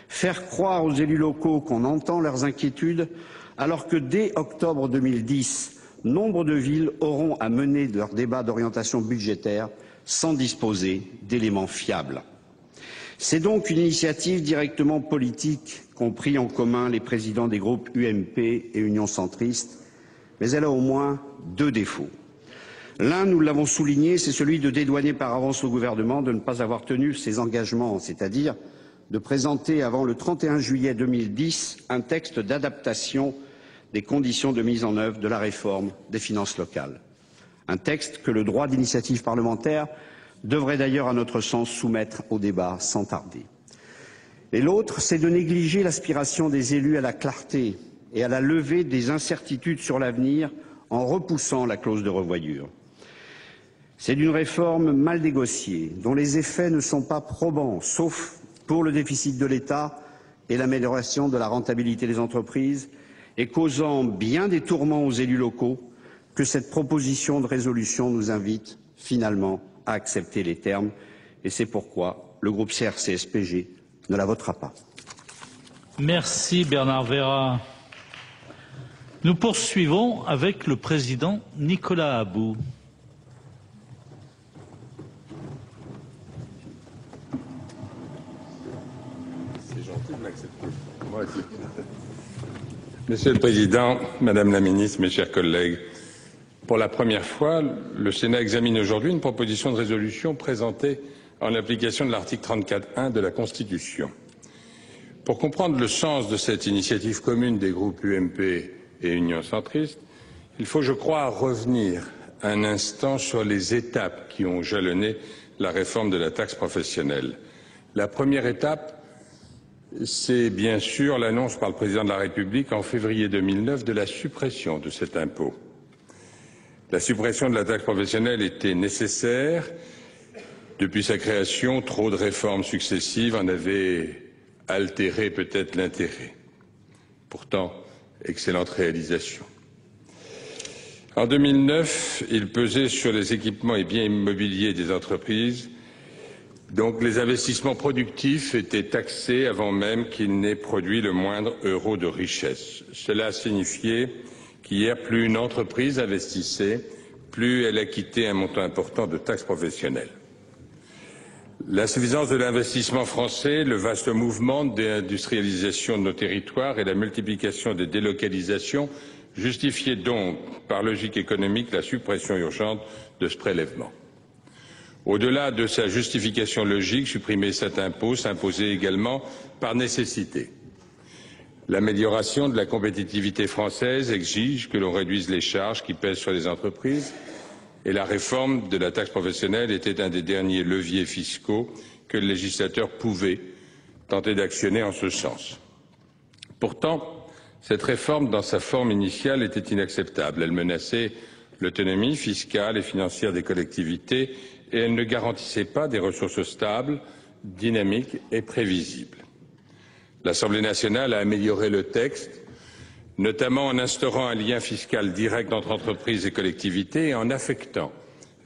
faire croire aux élus locaux qu'on entend leurs inquiétudes, alors que dès octobre 2010, nombre de villes auront à mener leur débat d'orientation budgétaire sans disposer d'éléments fiables. C'est donc une initiative directement politique qu'ont pris en commun les présidents des groupes UMP et Union centriste, mais elle a au moins deux défauts. L'un, nous l'avons souligné, c'est celui de dédouaner par avance le gouvernement de ne pas avoir tenu ses engagements, c'est-à-dire de présenter avant le 31 juillet 2010 un texte d'adaptation des conditions de mise en œuvre de la réforme des finances locales. Un texte que le droit d'initiative parlementaire devrait d'ailleurs, à notre sens, soumettre au débat sans tarder. Et l'autre, c'est de négliger l'aspiration des élus à la clarté et à la levée des incertitudes sur l'avenir en repoussant la clause de revoyure. C'est d'une réforme mal négociée, dont les effets ne sont pas probants, sauf pour le déficit de l'État et l'amélioration de la rentabilité des entreprises, et causant bien des tourments aux élus locaux, que cette proposition de résolution nous invite finalement à accepter les termes, et c'est pourquoi le groupe CRCE-SPG ne la votera pas. Merci Bernard Vera. Nous poursuivons avec le président Nicolas About. C'est gentil de m'accepter. Moi aussi. Monsieur le Président, Madame la Ministre, mes chers collègues, pour la première fois, le Sénat examine aujourd'hui une proposition de résolution présentée en application de l'article 34.1 de la Constitution. Pour comprendre le sens de cette initiative commune des groupes UMP et Union centriste, il faut, je crois, revenir un instant sur les étapes qui ont jalonné la réforme de la taxe professionnelle. La première étape, c'est bien sûr l'annonce par le président de la République en février 2009 de la suppression de cet impôt. La suppression de la taxe professionnelle était nécessaire. Depuis sa création, trop de réformes successives en avaient altéré peut-être l'intérêt. Pourtant, excellente réalisation. En 2009, il pesait sur les équipements et biens immobiliers des entreprises. Donc les investissements productifs étaient taxés avant même qu'ils n'aient produit le moindre euro de richesse. Cela signifiait qu'hier, plus une entreprise investissait, plus elle acquittait un montant important de taxes professionnelles. L'insuffisance de l'investissement français, le vaste mouvement de déindustrialisation de nos territoires et la multiplication des délocalisations justifiaient donc, par logique économique, la suppression urgente de ce prélèvement. Au-delà de sa justification logique, supprimer cet impôt s'imposait également par nécessité. L'amélioration de la compétitivité française exige que l'on réduise les charges qui pèsent sur les entreprises et la réforme de la taxe professionnelle était un des derniers leviers fiscaux que le législateur pouvait tenter d'actionner en ce sens. Pourtant, cette réforme, dans sa forme initiale, était inacceptable. Elle menaçait l'autonomie fiscale et financière des collectivités et elle ne garantissait pas des ressources stables, dynamiques et prévisibles. L'Assemblée nationale a amélioré le texte, notamment en instaurant un lien fiscal direct entre entreprises et collectivités et en affectant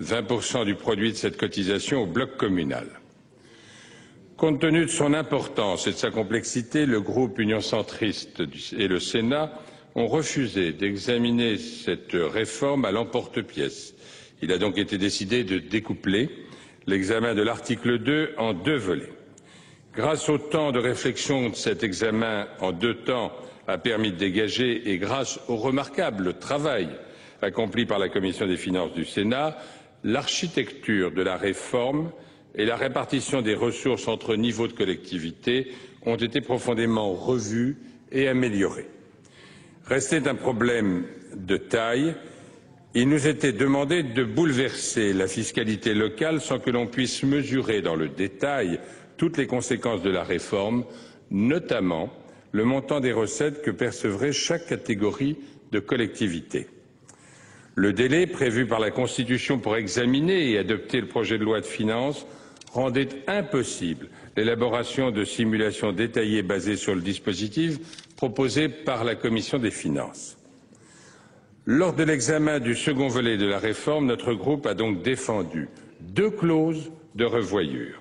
20% du produit de cette cotisation au bloc communal. Compte tenu de son importance et de sa complexité, le groupe Union centriste et le Sénat ont refusé d'examiner cette réforme à l'emporte-pièce. Il a donc été décidé de découpler l'examen de l'article 2 en 2 volets. Grâce au temps de réflexion de cet examen en 2 temps a permis de dégager, et grâce au remarquable travail accompli par la Commission des finances du Sénat, l'architecture de la réforme et la répartition des ressources entre niveaux de collectivité ont été profondément revues et améliorées. Restait un problème de taille. Il nous était demandé de bouleverser la fiscalité locale sans que l'on puisse mesurer dans le détail toutes les conséquences de la réforme, notamment le montant des recettes que percevrait chaque catégorie de collectivité. Le délai prévu par la Constitution pour examiner et adopter le projet de loi de finances rendait impossible l'élaboration de simulations détaillées basées sur le dispositif proposé par la Commission des finances. Lors de l'examen du second volet de la réforme, notre groupe a donc défendu 2 clauses de revoyure.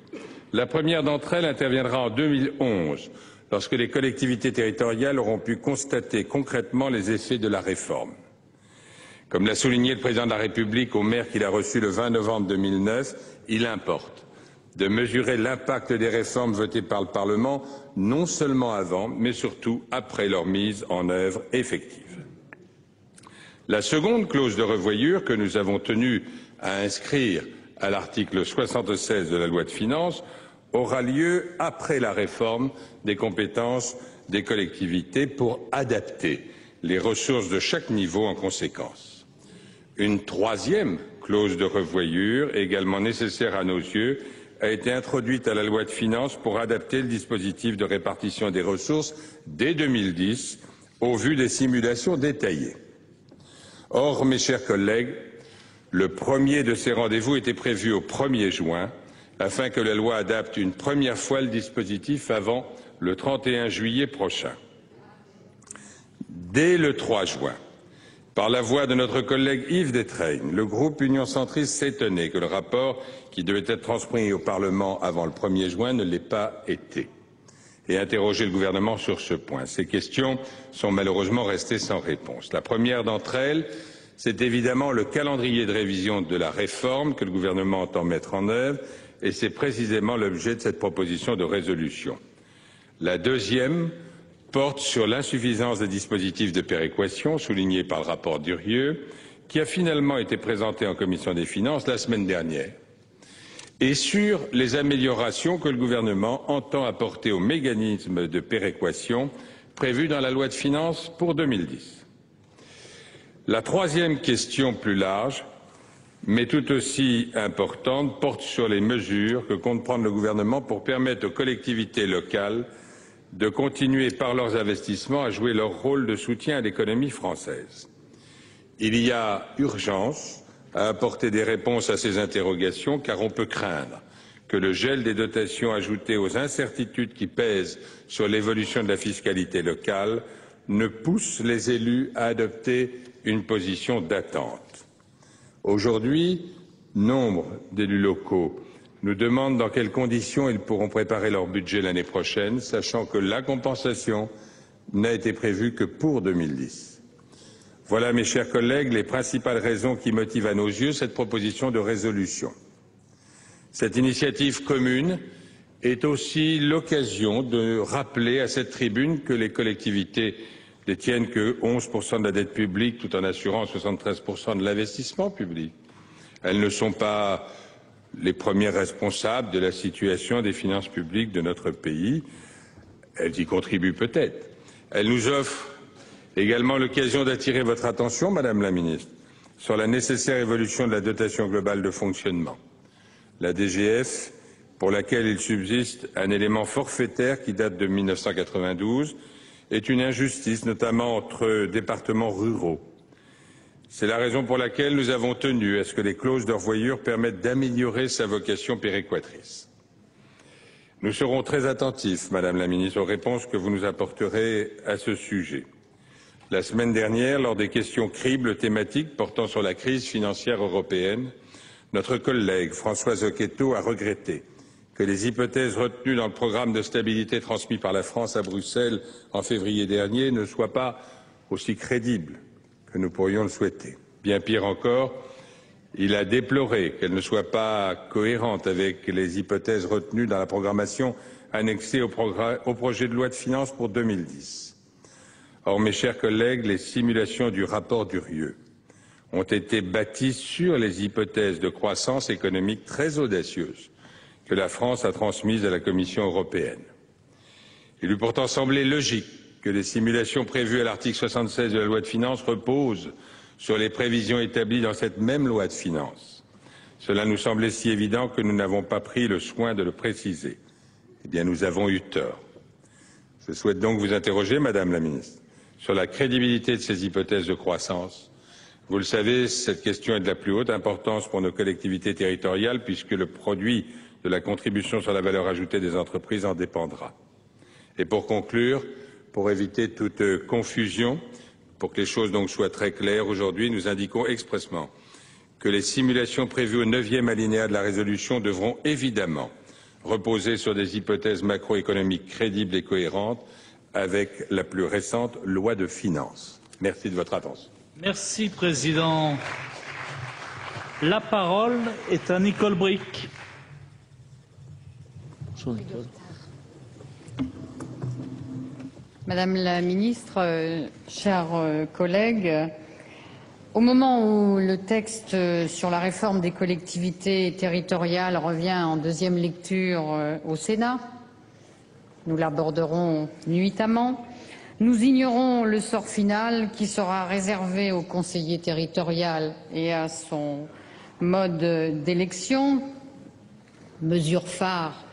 La première d'entre elles interviendra en 2011, lorsque les collectivités territoriales auront pu constater concrètement les effets de la réforme. Comme l'a souligné le président de la République au maire qu'il a reçu le 20 novembre 2009, il importe de mesurer l'impact des réformes votées par le Parlement, non seulement avant, mais surtout après leur mise en œuvre effective. La seconde clause de revoyure que nous avons tenu à inscrire à l'article 76 de la loi de finances aura lieu après la réforme des compétences des collectivités pour adapter les ressources de chaque niveau en conséquence. Une troisième clause de revoyure, également nécessaire à nos yeux, a été introduite à la loi de finances pour adapter le dispositif de répartition des ressources dès 2010 au vu des simulations détaillées. Or, mes chers collègues, le premier de ces rendez-vous était prévu au 1er juin, afin que la loi adapte une première fois le dispositif avant le 31 juillet prochain. Dès le 3 juin, par la voix de notre collègue Yves Détraigne, le groupe Union centriste s'étonnait que le rapport qui devait être transmis au Parlement avant le 1er juin ne l'ait pas été et interroger le gouvernement sur ce point. Ces questions sont malheureusement restées sans réponse. La première d'entre elles, c'est évidemment le calendrier de révision de la réforme que le gouvernement entend mettre en œuvre et c'est précisément l'objet de cette proposition de résolution. La deuxième porte sur l'insuffisance des dispositifs de péréquation soulignés par le rapport Durieux, qui a finalement été présenté en commission des finances la semaine dernière, et sur les améliorations que le gouvernement entend apporter au mécanisme de péréquation prévu dans la loi de finances pour 2010. La troisième question plus large, mais tout aussi importante, porte sur les mesures que compte prendre le gouvernement pour permettre aux collectivités locales de continuer par leurs investissements à jouer leur rôle de soutien à l'économie française. Il y a urgence à apporter des réponses à ces interrogations, car on peut craindre que le gel des dotations ajouté aux incertitudes qui pèsent sur l'évolution de la fiscalité locale ne pousse les élus à adopter une position d'attente. Aujourd'hui, nombre d'élus locaux nous demandent dans quelles conditions ils pourront préparer leur budget l'année prochaine, sachant que la compensation n'a été prévue que pour 2010. Voilà, mes chers collègues, les principales raisons qui motivent à nos yeux cette proposition de résolution. Cette initiative commune est aussi l'occasion de rappeler à cette tribune que les collectivités détiennent que 11% de la dette publique tout en assurant 73% de l'investissement public. Elles ne sont pas les premières responsables de la situation des finances publiques de notre pays. Elles y contribuent peut-être. Elles nous offrent également l'occasion d'attirer votre attention, Madame la Ministre, sur la nécessaire évolution de la dotation globale de fonctionnement, la DGF, pour laquelle il subsiste un élément forfaitaire qui date de 1992, est une injustice, notamment entre départements ruraux. C'est la raison pour laquelle nous avons tenu à ce que les clauses de revoyure permettent d'améliorer sa vocation péréquatrice. Nous serons très attentifs, Madame la Ministre, aux réponses que vous nous apporterez à ce sujet. La semaine dernière, lors des questions cribles thématiques portant sur la crise financière européenne, notre collègue Françoise Oqueto a regretté que les hypothèses retenues dans le programme de stabilité transmis par la France à Bruxelles en février dernier ne soient pas aussi crédibles que nous pourrions le souhaiter. Bien pire encore, il a déploré qu'elles ne soient pas cohérentes avec les hypothèses retenues dans la programmation annexée au projet de loi de finances pour 2010. Or, mes chers collègues, les simulations du rapport Durieux ont été bâties sur les hypothèses de croissance économique très audacieuses que la France a transmises à la Commission européenne. Il eût pourtant semblé logique que les simulations prévues à l'article 76 de la loi de finances reposent sur les prévisions établies dans cette même loi de finances. Cela nous semblait si évident que nous n'avons pas pris le soin de le préciser. Eh bien, nous avons eu tort. Je souhaite donc vous interroger, Madame la Ministre, sur la crédibilité de ces hypothèses de croissance. Vous le savez, cette question est de la plus haute importance pour nos collectivités territoriales puisque le produit de la contribution sur la valeur ajoutée des entreprises en dépendra. Et pour conclure, pour éviter toute confusion, pour que les choses donc soient très claires, aujourd'hui nous indiquons expressément que les simulations prévues au 9e alinéa de la résolution devront évidemment reposer sur des hypothèses macroéconomiques crédibles et cohérentes avec la plus récente loi de finances. Merci de votre attention. Merci, Président. La parole est à Nicole Bricq. Madame la Ministre, chers collègues, au moment où le texte sur la réforme des collectivités territoriales revient en deuxième lecture au Sénat, nous l'aborderons nuitamment, nous ignorons le sort final qui sera réservé au conseiller territorial et à son mode d'élection, mesure phare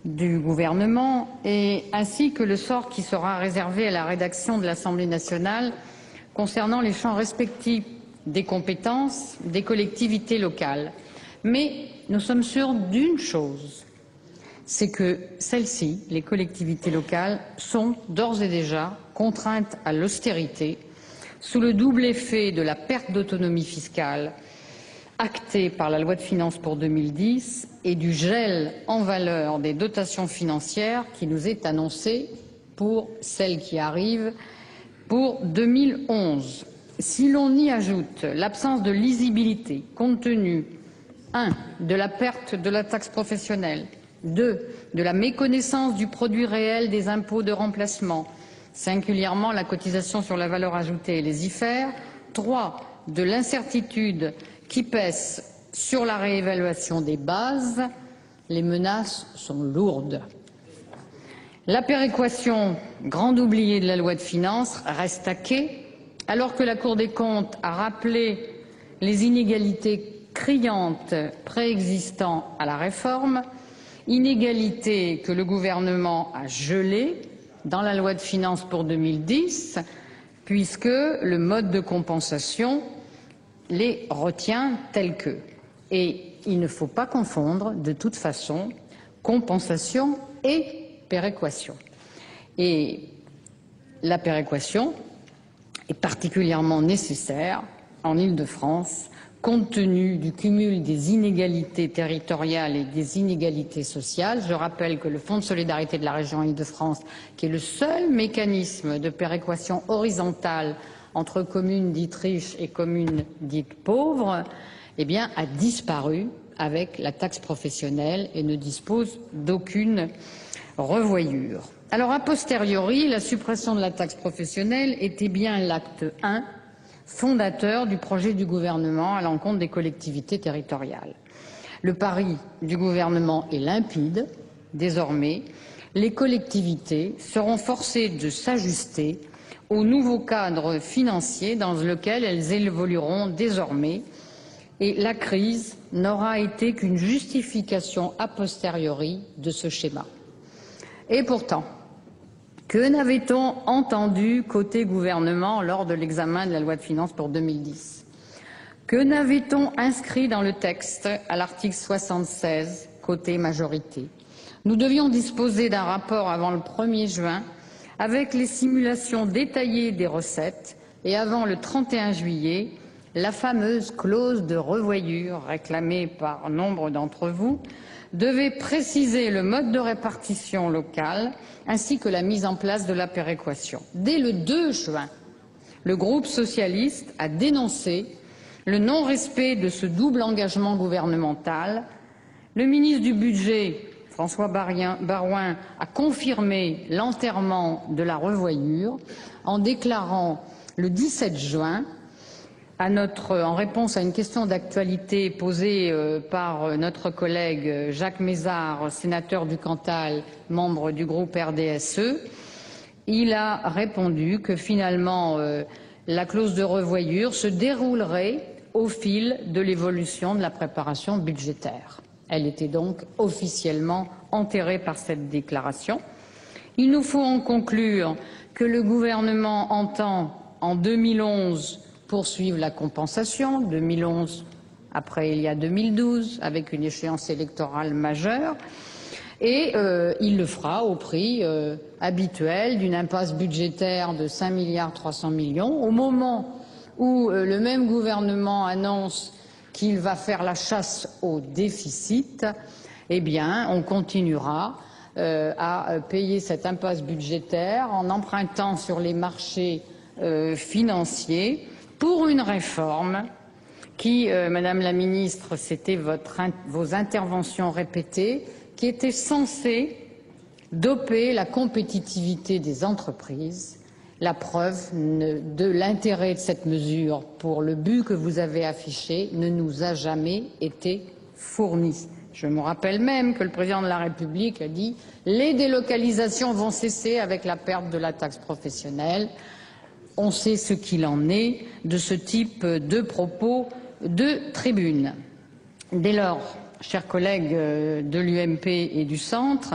du gouvernement, et ainsi que le sort qui sera réservé à la rédaction de l'Assemblée nationale concernant les champs respectifs des compétences des collectivités locales. Mais nous sommes sûrs d'une chose, c'est que celles-ci, les collectivités locales, sont d'ores et déjà contraintes à l'austérité sous le double effet de la perte d'autonomie fiscale actée par la loi de finances pour 2010 et du gel en valeur des dotations financières qui nous est annoncé pour celles qui arrivent pour 2011. Si l'on y ajoute l'absence de lisibilité compte tenu 1. de la perte de la taxe professionnelle, 2. de la méconnaissance du produit réel des impôts de remplacement, singulièrement la cotisation sur la valeur ajoutée et les IFER, 3. de l'incertitude qui pèse sur la réévaluation des bases, les menaces sont lourdes. La péréquation, grande oubliée de la loi de finances, reste à quai, alors que la Cour des comptes a rappelé les inégalités criantes préexistant à la réforme, inégalités que le gouvernement a gelées dans la loi de finances pour 2010, puisque le mode de compensation les retient tels que. Et il ne faut pas confondre de toute façon compensation et péréquation. Et la péréquation est particulièrement nécessaire en Île-de-France, compte tenu du cumul des inégalités territoriales et des inégalités sociales. Je rappelle que le Fonds de solidarité de la région Île-de-France, qui est le seul mécanisme de péréquation horizontale entre communes dites riches et communes dites pauvres, eh bien, a disparu avec la taxe professionnelle et ne dispose d'aucune revoyure. Alors, a posteriori, la suppression de la taxe professionnelle était bien l'acte 1 fondateur du projet du gouvernement à l'encontre des collectivités territoriales. Le pari du gouvernement est limpide. Désormais, les collectivités seront forcées de s'ajuster au nouveau cadre financier dans lequel elles évolueront désormais, et la crise n'aura été qu'une justification a posteriori de ce schéma. Et pourtant, que n'avait-on entendu côté gouvernement lors de l'examen de la loi de finances pour 2010? Que n'avait-on inscrit dans le texte à l'article 76 côté majorité? Nous devions disposer d'un rapport avant le 1er juin avec les simulations détaillées des recettes et avant le 31 juillet, la fameuse clause de revoyure réclamée par nombre d'entre vous devait préciser le mode de répartition locale ainsi que la mise en place de la péréquation. Dès le 2 juin, le groupe socialiste a dénoncé le non-respect de ce double engagement gouvernemental. Le ministre du Budget, François Baroin, a confirmé l'enterrement de la revoyure en déclarant le 17 juin en réponse à une question d'actualité posée par notre collègue Jacques Mézard, sénateur du Cantal, membre du groupe RDSE, il a répondu que finalement la clause de revoyure se déroulerait au fil de l'évolution de la préparation budgétaire. Elle était donc officiellement enterrée par cette déclaration. Il nous faut en conclure que le gouvernement entend en 2011 poursuivre la compensation. 2011, après il y a 2012, avec une échéance électorale majeure. Et il le fera au prix habituel d'une impasse budgétaire de 5,3 milliards au moment où le même gouvernement annonce qu'il va faire la chasse au déficit. Eh bien, on continuera à payer cette impasse budgétaire en empruntant sur les marchés financiers pour une réforme qui, Madame la Ministre, c'était vos interventions répétées, qui était censée doper la compétitivité des entreprises. La preuve de l'intérêt de cette mesure pour le but que vous avez affiché ne nous a jamais été fournie. Je me rappelle même que le président de la République a dit « les délocalisations vont cesser avec la perte de la taxe professionnelle ». On sait ce qu'il en est de ce type de propos de tribune. Dès lors, chers collègues de l'UMP et du Centre,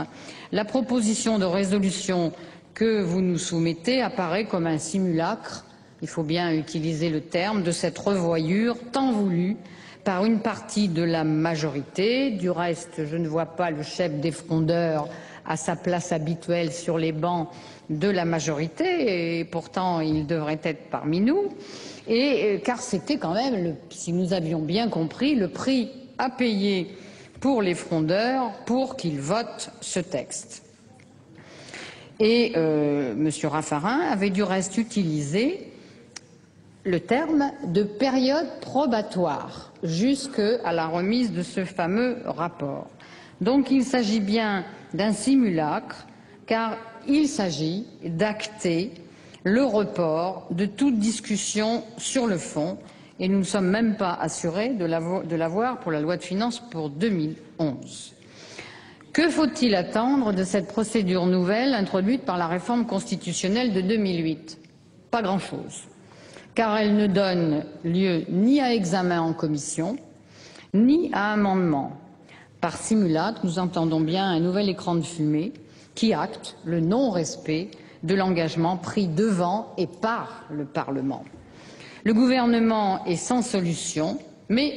la proposition de résolution que vous nous soumettez apparaît comme un simulacre, il faut bien utiliser le terme, de cette revoyure tant voulue par une partie de la majorité. Du reste, je ne vois pas le chef des frondeurs à sa place habituelle sur les bancs de la majorité, et pourtant il devrait être parmi nous, car c'était quand même, si nous avions bien compris, le prix à payer pour les frondeurs pour qu'ils votent ce texte. Et M. Raffarin avait du reste utilisé le terme de période probatoire jusqu'à la remise de ce fameux rapport. Donc il s'agit bien d'un simulacre, car il s'agit d'acter le report de toute discussion sur le fond, et nous ne sommes même pas assurés de l'avoir pour la loi de finances pour 2011. Que faut-il attendre de cette procédure nouvelle introduite par la réforme constitutionnelle de 2008? Pas grand-chose, car elle ne donne lieu ni à examen en commission, ni à amendement. Par simulacre, nous entendons bien un nouvel écran de fumée qui acte le non-respect de l'engagement pris devant et par le Parlement. Le gouvernement est sans solution, mais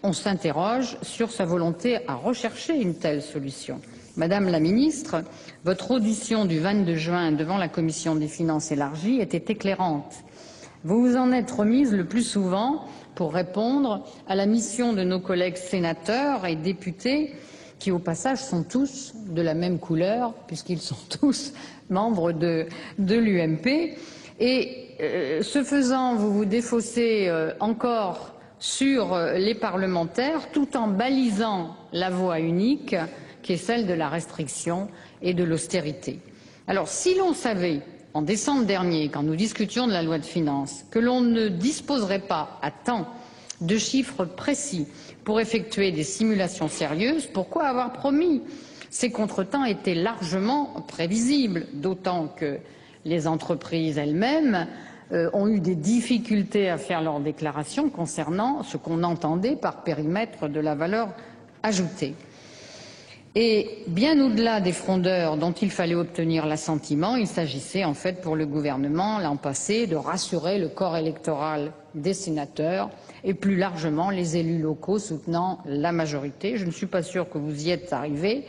on s'interroge sur sa volonté à rechercher une telle solution. Madame la Ministre, votre audition du 22 juin devant la Commission des finances élargie était éclairante. Vous vous en êtes remise le plus souvent pour répondre à la mission de nos collègues sénateurs et députés qui, au passage, sont tous de la même couleur, puisqu'ils sont tous membres de l'UMP. Et ce faisant, vous vous défaussez encore sur les parlementaires tout en balisant la voie unique qui est celle de la restriction et de l'austérité. Alors si l'on savait en décembre dernier, quand nous discutions de la loi de finances, que l'on ne disposerait pas à temps de chiffres précis pour effectuer des simulations sérieuses, pourquoi avoir promis? Ces contretemps étaient largement prévisibles, d'autant que les entreprises elles-mêmes ont eu des difficultés à faire leurs déclarations concernant ce qu'on entendait par périmètre de la valeur ajoutée. Et bien au-delà des frondeurs dont il fallait obtenir l'assentiment, il s'agissait en fait pour le gouvernement l'an passé de rassurer le corps électoral des sénateurs et plus largement les élus locaux soutenant la majorité. Je ne suis pas sûre que vous y êtes arrivés.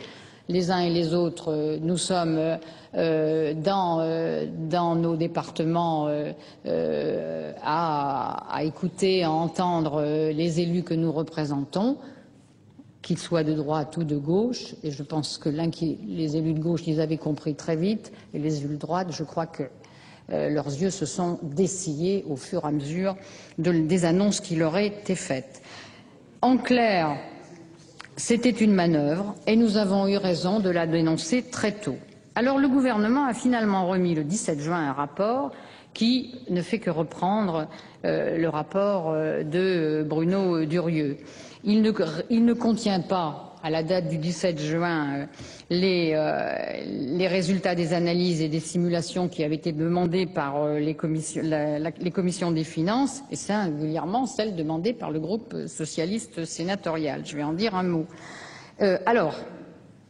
Les uns et les autres, nous sommes dans nos départements à écouter, à entendre les élus que nous représentons, qu'ils soient de droite ou de gauche, et je pense que les élus de gauche les avaient compris très vite, et les élus de droite, je crois que leurs yeux se sont dessillés au fur et à mesure des annonces qui leur étaient faites. En clair, c'était une manœuvre et nous avons eu raison de la dénoncer très tôt. Alors le gouvernement a finalement remis le 17 juin un rapport qui ne fait que reprendre le rapport de Bruno Durieux. Il ne contient pas, à la date du 17 juin, les résultats des analyses et des simulations qui avaient été demandées par les commissions des finances, et singulièrement celles demandées par le groupe socialiste sénatorial. Je vais en dire un mot. Alors,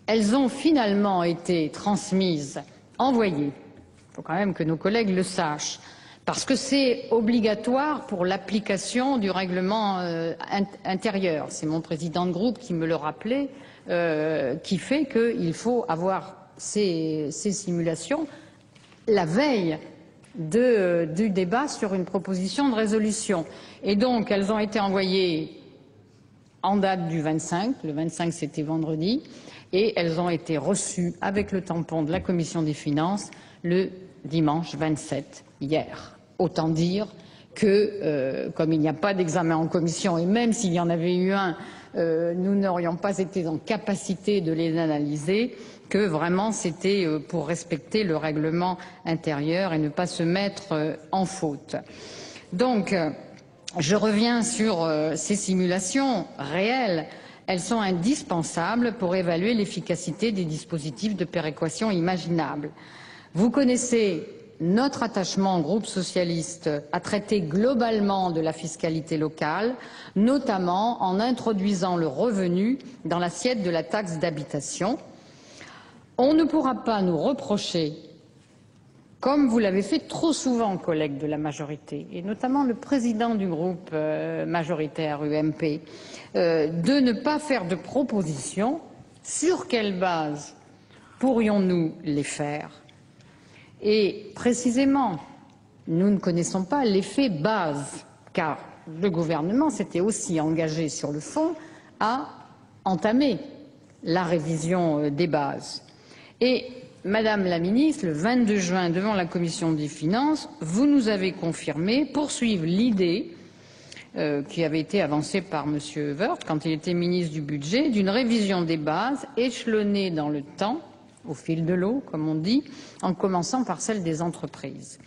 elles ont finalement été transmises, envoyées. Il faut quand même que nos collègues le sachent, parce que c'est obligatoire pour l'application du règlement intérieur. C'est mon président de groupe qui me le rappelait, qui fait qu'il faut avoir ces simulations la veille du débat sur une proposition de résolution. Et donc, elles ont été envoyées en date du 25, le 25 c'était vendredi, et elles ont été reçues avec le tampon de la Commission des finances le dimanche 27, hier. Autant dire que, comme il n'y a pas d'examen en commission, et même s'il y en avait eu un, nous n'aurions pas été en capacité de les analyser, que vraiment c'était pour respecter le règlement intérieur et ne pas se mettre en faute. Donc, je reviens sur ces simulations réelles. Elles sont indispensables pour évaluer l'efficacité des dispositifs de péréquation imaginables. Vous connaissez notre attachement au groupe socialiste à traiter globalement de la fiscalité locale, notamment en introduisant le revenu dans l'assiette de la taxe d'habitation. On ne pourra pas nous reprocher, comme vous l'avez fait trop souvent, collègues de la majorité, et notamment le président du groupe majoritaire UMP, de ne pas faire de propositions. Sur quelle base pourrions-nous les faire? Et précisément, nous ne connaissons pas l'effet base, car le gouvernement s'était aussi engagé sur le fond à entamer la révision des bases. Et Madame la ministre, le 22 juin, devant la Commission des finances, vous nous avez confirmé poursuivre l'idée qui avait été avancée par M. Woerth quand il était ministre du Budget, d'une révision des bases échelonnée dans le temps, au fil de l'eau, comme on dit, en commençant par celle des entreprises.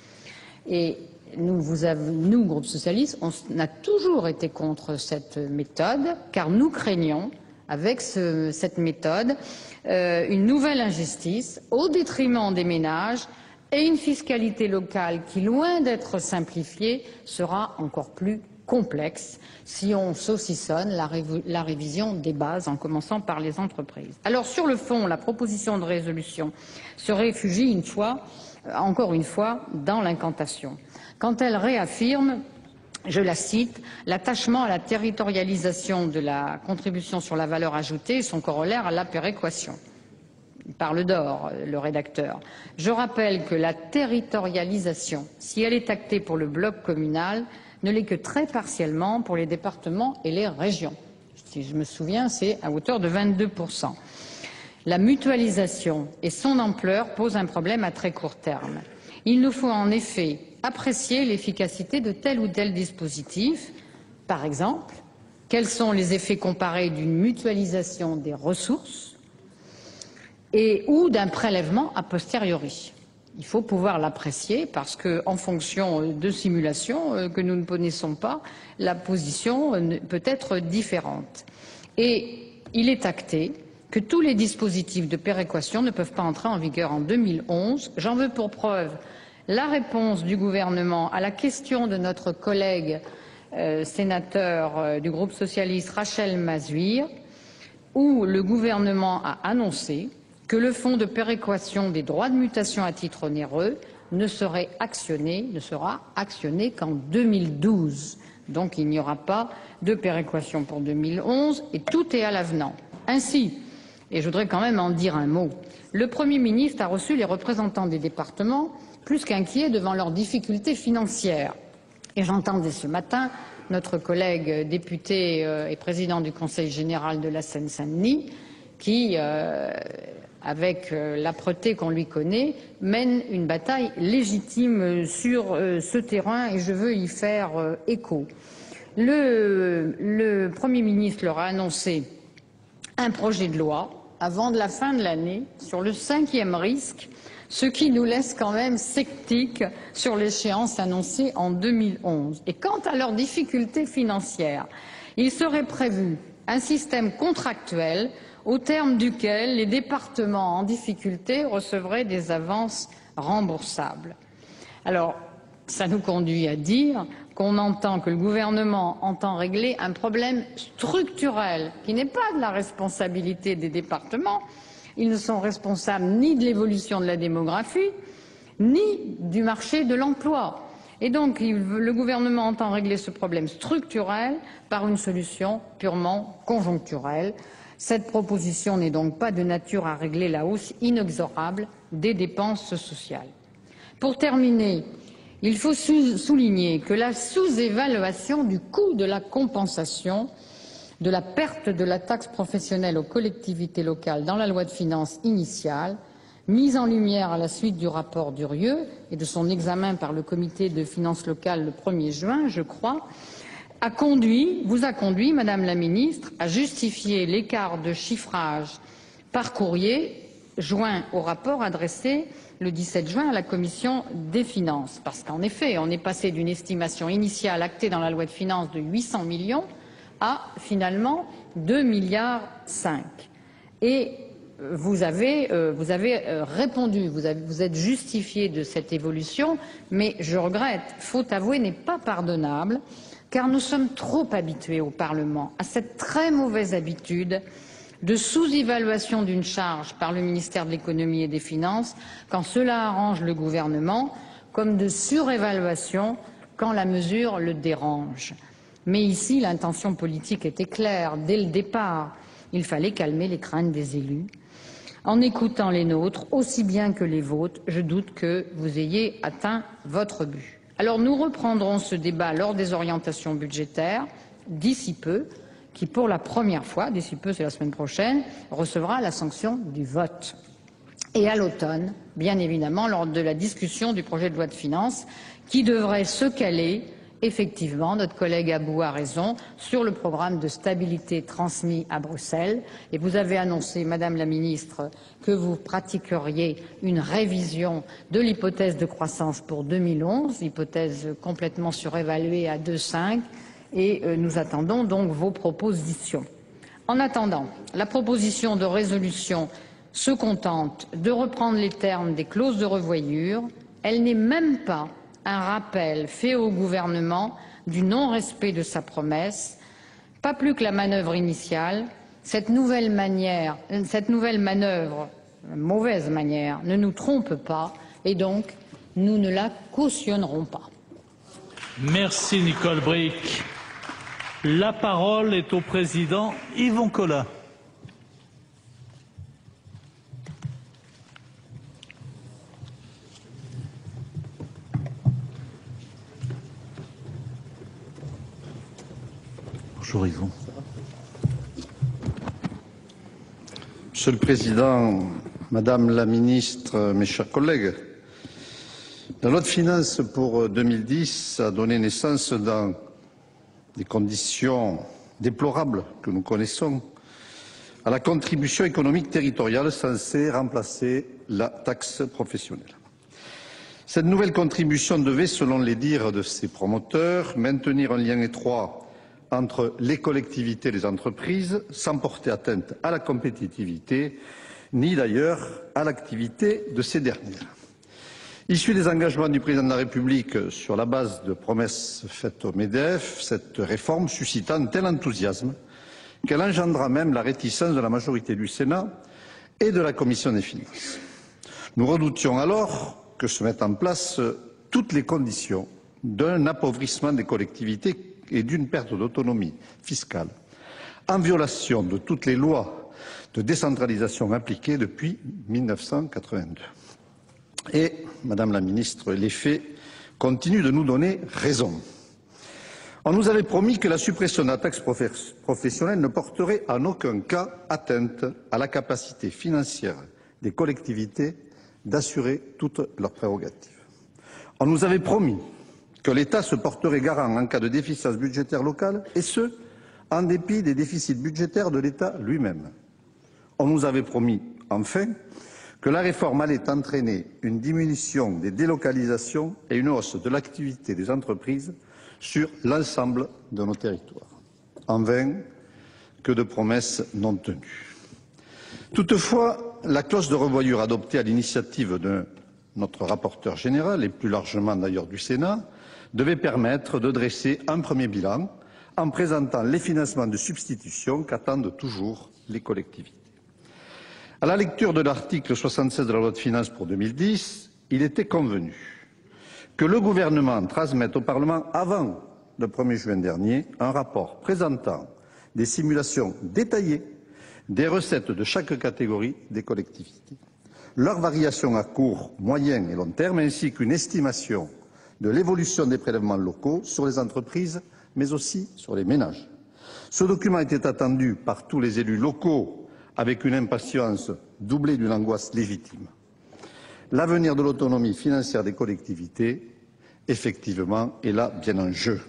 Et nous, groupe socialiste, on a toujours été contre cette méthode, car nous craignons, avec cette méthode, une nouvelle injustice au détriment des ménages et une fiscalité locale qui, loin d'être simplifiée, sera encore plus complexe si on saucissonne la révision des bases en commençant par les entreprises. Alors sur le fond, la proposition de résolution se réfugie encore une fois dans l'incantation. Quand elle réaffirme, je la cite, l'attachement à la territorialisation de la contribution sur la valeur ajoutée et son corollaire à la péréquation. Il parle d'or, le rédacteur. Je rappelle que la territorialisation, si elle est actée pour le bloc communal, ne l'est que très partiellement pour les départements et les régions. Si je me souviens, c'est à hauteur de 22%. La mutualisation et son ampleur posent un problème à très court terme. Il nous faut en effet apprécier l'efficacité de tel ou tel dispositif Par exemple, quels sont les effets comparés d'une mutualisation des ressources ou d'un prélèvement a posteriori? Il faut pouvoir l'apprécier parce qu'en fonction de simulations que nous ne connaissons pas, la position peut être différente. Et il est acté que tous les dispositifs de péréquation ne peuvent pas entrer en vigueur en 2011. J'en veux pour preuve la réponse du gouvernement à la question de notre collègue sénateur du groupe socialiste Rachel Mazuir, où le gouvernement a annoncé que le fonds de péréquation des droits de mutation à titre onéreux ne sera actionné qu'en 2012. Donc il n'y aura pas de péréquation pour 2011 et tout est à l'avenant. Ainsi, et je voudrais quand même en dire un mot, le Premier ministre a reçu les représentants des départements plus qu'inquiets devant leurs difficultés financières. Et j'entendais ce matin notre collègue député et président du Conseil général de la Seine-Saint-Denis qui, avec l'âpreté qu'on lui connaît, mène une bataille légitime sur ce terrain et je veux y faire écho. Le Premier ministre leur a annoncé un projet de loi avant la fin de l'année sur le 5e risque, ce qui nous laisse quand même sceptiques sur l'échéance annoncée en 2011. Et quant à leurs difficultés financières, il serait prévu un système contractuel au terme duquel les départements en difficulté recevraient des avances remboursables. Alors, ça nous conduit à dire qu'on entend que le gouvernement entend régler un problème structurel qui n'est pas de la responsabilité des départements. Ils ne sont responsables ni de l'évolution de la démographie, ni du marché de l'emploi. Et donc, le gouvernement entend régler ce problème structurel par une solution purement conjoncturelle. Cette proposition n'est donc pas de nature à régler la hausse inexorable des dépenses sociales. Pour terminer, il faut souligner que la sous-évaluation du coût de la compensation de la perte de la taxe professionnelle aux collectivités locales dans la loi de finances initiale, mise en lumière à la suite du rapport Durieux et de son examen par le comité de finances locales le 1er juin, je crois, vous a conduit, Madame la Ministre, à justifier l'écart de chiffrage par courrier joint au rapport adressé le 17 juin à la Commission des finances. Parce qu'en effet, on est passé d'une estimation initiale actée dans la loi de finances de 800 millions à finalement 2,5 milliards. Et vous avez répondu, vous êtes justifié de cette évolution, mais je regrette, faute avouée n'est pas pardonnable, car nous sommes trop habitués au Parlement à cette très mauvaise habitude de sous-évaluation d'une charge par le ministère de l'économie et des finances quand cela arrange le gouvernement, comme de surévaluation quand la mesure le dérange. Mais ici, l'intention politique était claire dès le départ. Il fallait calmer les craintes des élus. En écoutant les nôtres, aussi bien que les vôtres, je doute que vous ayez atteint votre but. Alors nous reprendrons ce débat lors des orientations budgétaires, d'ici peu, qui pour la première fois, d'ici peu c'est la semaine prochaine, recevra la sanction du vote. Et à l'automne, bien évidemment, lors de la discussion du projet de loi de finances, qui devrait se caler, effectivement, notre collègue Abou a raison, sur le programme de stabilité transmis à Bruxelles. Et vous avez annoncé, Madame la Ministre, que vous pratiqueriez une révision de l'hypothèse de croissance pour 2011, hypothèse complètement surévaluée à 2,5, et nous attendons donc vos propositions. En attendant, la proposition de résolution se contente de reprendre les termes des clauses de revoyure. Elle n'est même pas un rappel fait au gouvernement du non-respect de sa promesse, pas plus que la manœuvre initiale. Cette nouvelle manœuvre, mauvaise manière, ne nous trompe pas et donc nous ne la cautionnerons pas. Merci Nicole Bricq. La parole est au président Yvon Collin. Bonjour Yvon. Monsieur le Président, Madame la Ministre, mes chers collègues, la loi de finances pour 2010 a donné naissance dans des conditions déplorables que nous connaissons, à la contribution économique territoriale censée remplacer la taxe professionnelle. Cette nouvelle contribution devait, selon les dires de ses promoteurs, maintenir un lien étroit entre les collectivités et les entreprises, sans porter atteinte à la compétitivité, ni d'ailleurs à l'activité de ces dernières. Issue des engagements du président de la République sur la base de promesses faites au MEDEF, cette réforme suscita un tel enthousiasme qu'elle engendra même la réticence de la majorité du Sénat et de la Commission des finances. Nous redoutions alors que se mettent en place toutes les conditions d'un appauvrissement des collectivités et d'une perte d'autonomie fiscale, en violation de toutes les lois de décentralisation appliquées depuis 1982. Et, Madame la Ministre, les faits continuent de nous donner raison. On nous avait promis que la suppression de la taxe professionnelle ne porterait en aucun cas atteinte à la capacité financière des collectivités d'assurer toutes leurs prérogatives. On nous avait promis que l'État se porterait garant en cas de déficience budgétaire locale, et ce, en dépit des déficits budgétaires de l'État lui-même. On nous avait promis, enfin, que la réforme allait entraîner une diminution des délocalisations et une hausse de l'activité des entreprises sur l'ensemble de nos territoires. En vain, que de promesses non tenues. Toutefois, la clause de revoyure adoptée à l'initiative de notre rapporteur général et plus largement d'ailleurs du Sénat devait permettre de dresser un premier bilan en présentant les financements de substitution qu'attendent toujours les collectivités. À la lecture de l'article 76 de la loi de finances pour 2010, il était convenu que le gouvernement transmette au Parlement avant le 1er juin dernier un rapport présentant des simulations détaillées des recettes de chaque catégorie des collectivités, leurs variations à court, moyen et long terme, ainsi qu'une estimation de l'évolution des prélèvements locaux sur les entreprises, mais aussi sur les ménages. Ce document était attendu par tous les élus locaux avec une impatience doublée d'une angoisse légitime. L'avenir de l'autonomie financière des collectivités, effectivement, est là bien en jeu.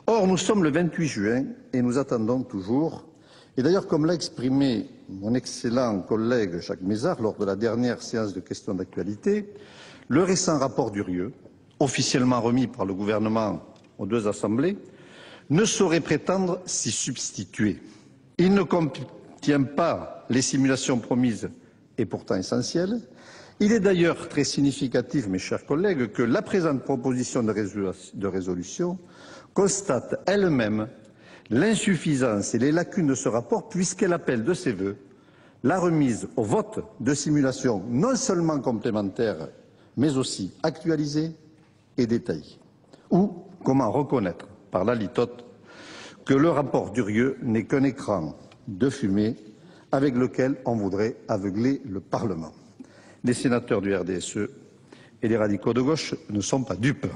Or, nous sommes le 28 juin et nous attendons toujours. Et d'ailleurs, comme l'a exprimé mon excellent collègue Jacques Mézard lors de la dernière séance de questions d'actualité, le récent rapport Durieux, officiellement remis par le gouvernement aux deux assemblées, ne saurait prétendre s'y substituer. Il ne contient pas les simulations promises et pourtant essentielles. Il est d'ailleurs très significatif, mes chers collègues, que la présente proposition de résolution constate elle-même l'insuffisance et les lacunes de ce rapport puisqu'elle appelle de ses vœux la remise au vote de simulations non seulement complémentaires mais aussi actualisées et détaillées. Ou comment reconnaître par la litote que le rapport Durieux n'est qu'un écran de fumée avec lequel on voudrait aveugler le Parlement. Les sénateurs du RDSE et les radicaux de gauche ne sont pas dupes.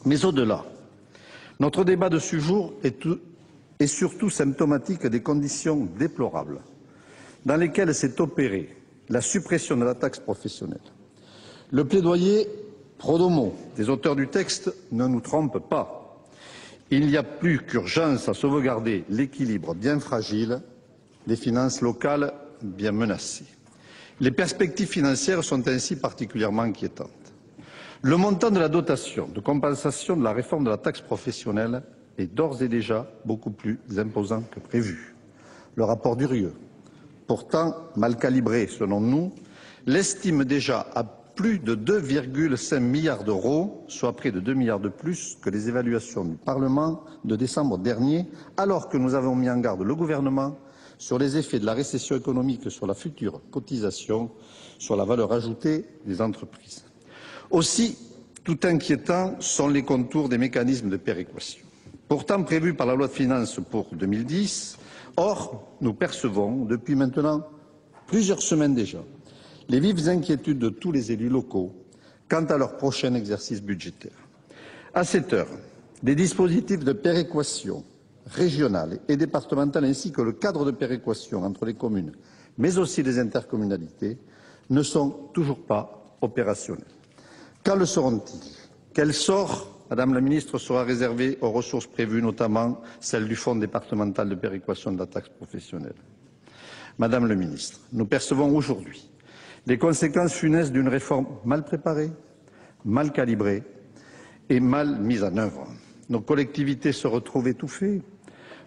Mais au-delà, notre débat de ce jour est surtout symptomatique des conditions déplorables dans lesquelles s'est opérée la suppression de la taxe professionnelle. Le plaidoyer pro domo des auteurs du texte ne nous trompe pas. Il n'y a plus qu'urgence à sauvegarder l'équilibre bien fragile des finances locales bien menacées. Les perspectives financières sont ainsi particulièrement inquiétantes. Le montant de la dotation de compensation de la réforme de la taxe professionnelle est d'ores et déjà beaucoup plus imposant que prévu. Le rapport Durieux, pourtant mal calibré selon nous, l'estime déjà à plus de 2,5 milliards d'euros, soit près de 2 milliards de plus que les évaluations du Parlement de décembre dernier, alors que nous avons mis en garde le gouvernement sur les effets de la récession économique sur la future cotisation sur la valeur ajoutée des entreprises. Aussi, tout inquiétants sont les contours des mécanismes de péréquation, pourtant prévus par la loi de finances pour 2010. Or, nous percevons depuis maintenant plusieurs semaines déjà les vives inquiétudes de tous les élus locaux quant à leur prochain exercice budgétaire. À cette heure, des dispositifs de péréquation régionale et départementale ainsi que le cadre de péréquation entre les communes, mais aussi les intercommunalités, ne sont toujours pas opérationnels. Quand le seront-ils? Quel sort Madame la Ministre, sera réservé aux ressources prévues, notamment celles du Fonds départemental de péréquation de la taxe professionnelle. Madame la Ministre, nous percevons aujourd'hui les conséquences funestes d'une réforme mal préparée, mal calibrée et mal mise en œuvre. Nos collectivités se retrouvent étouffées,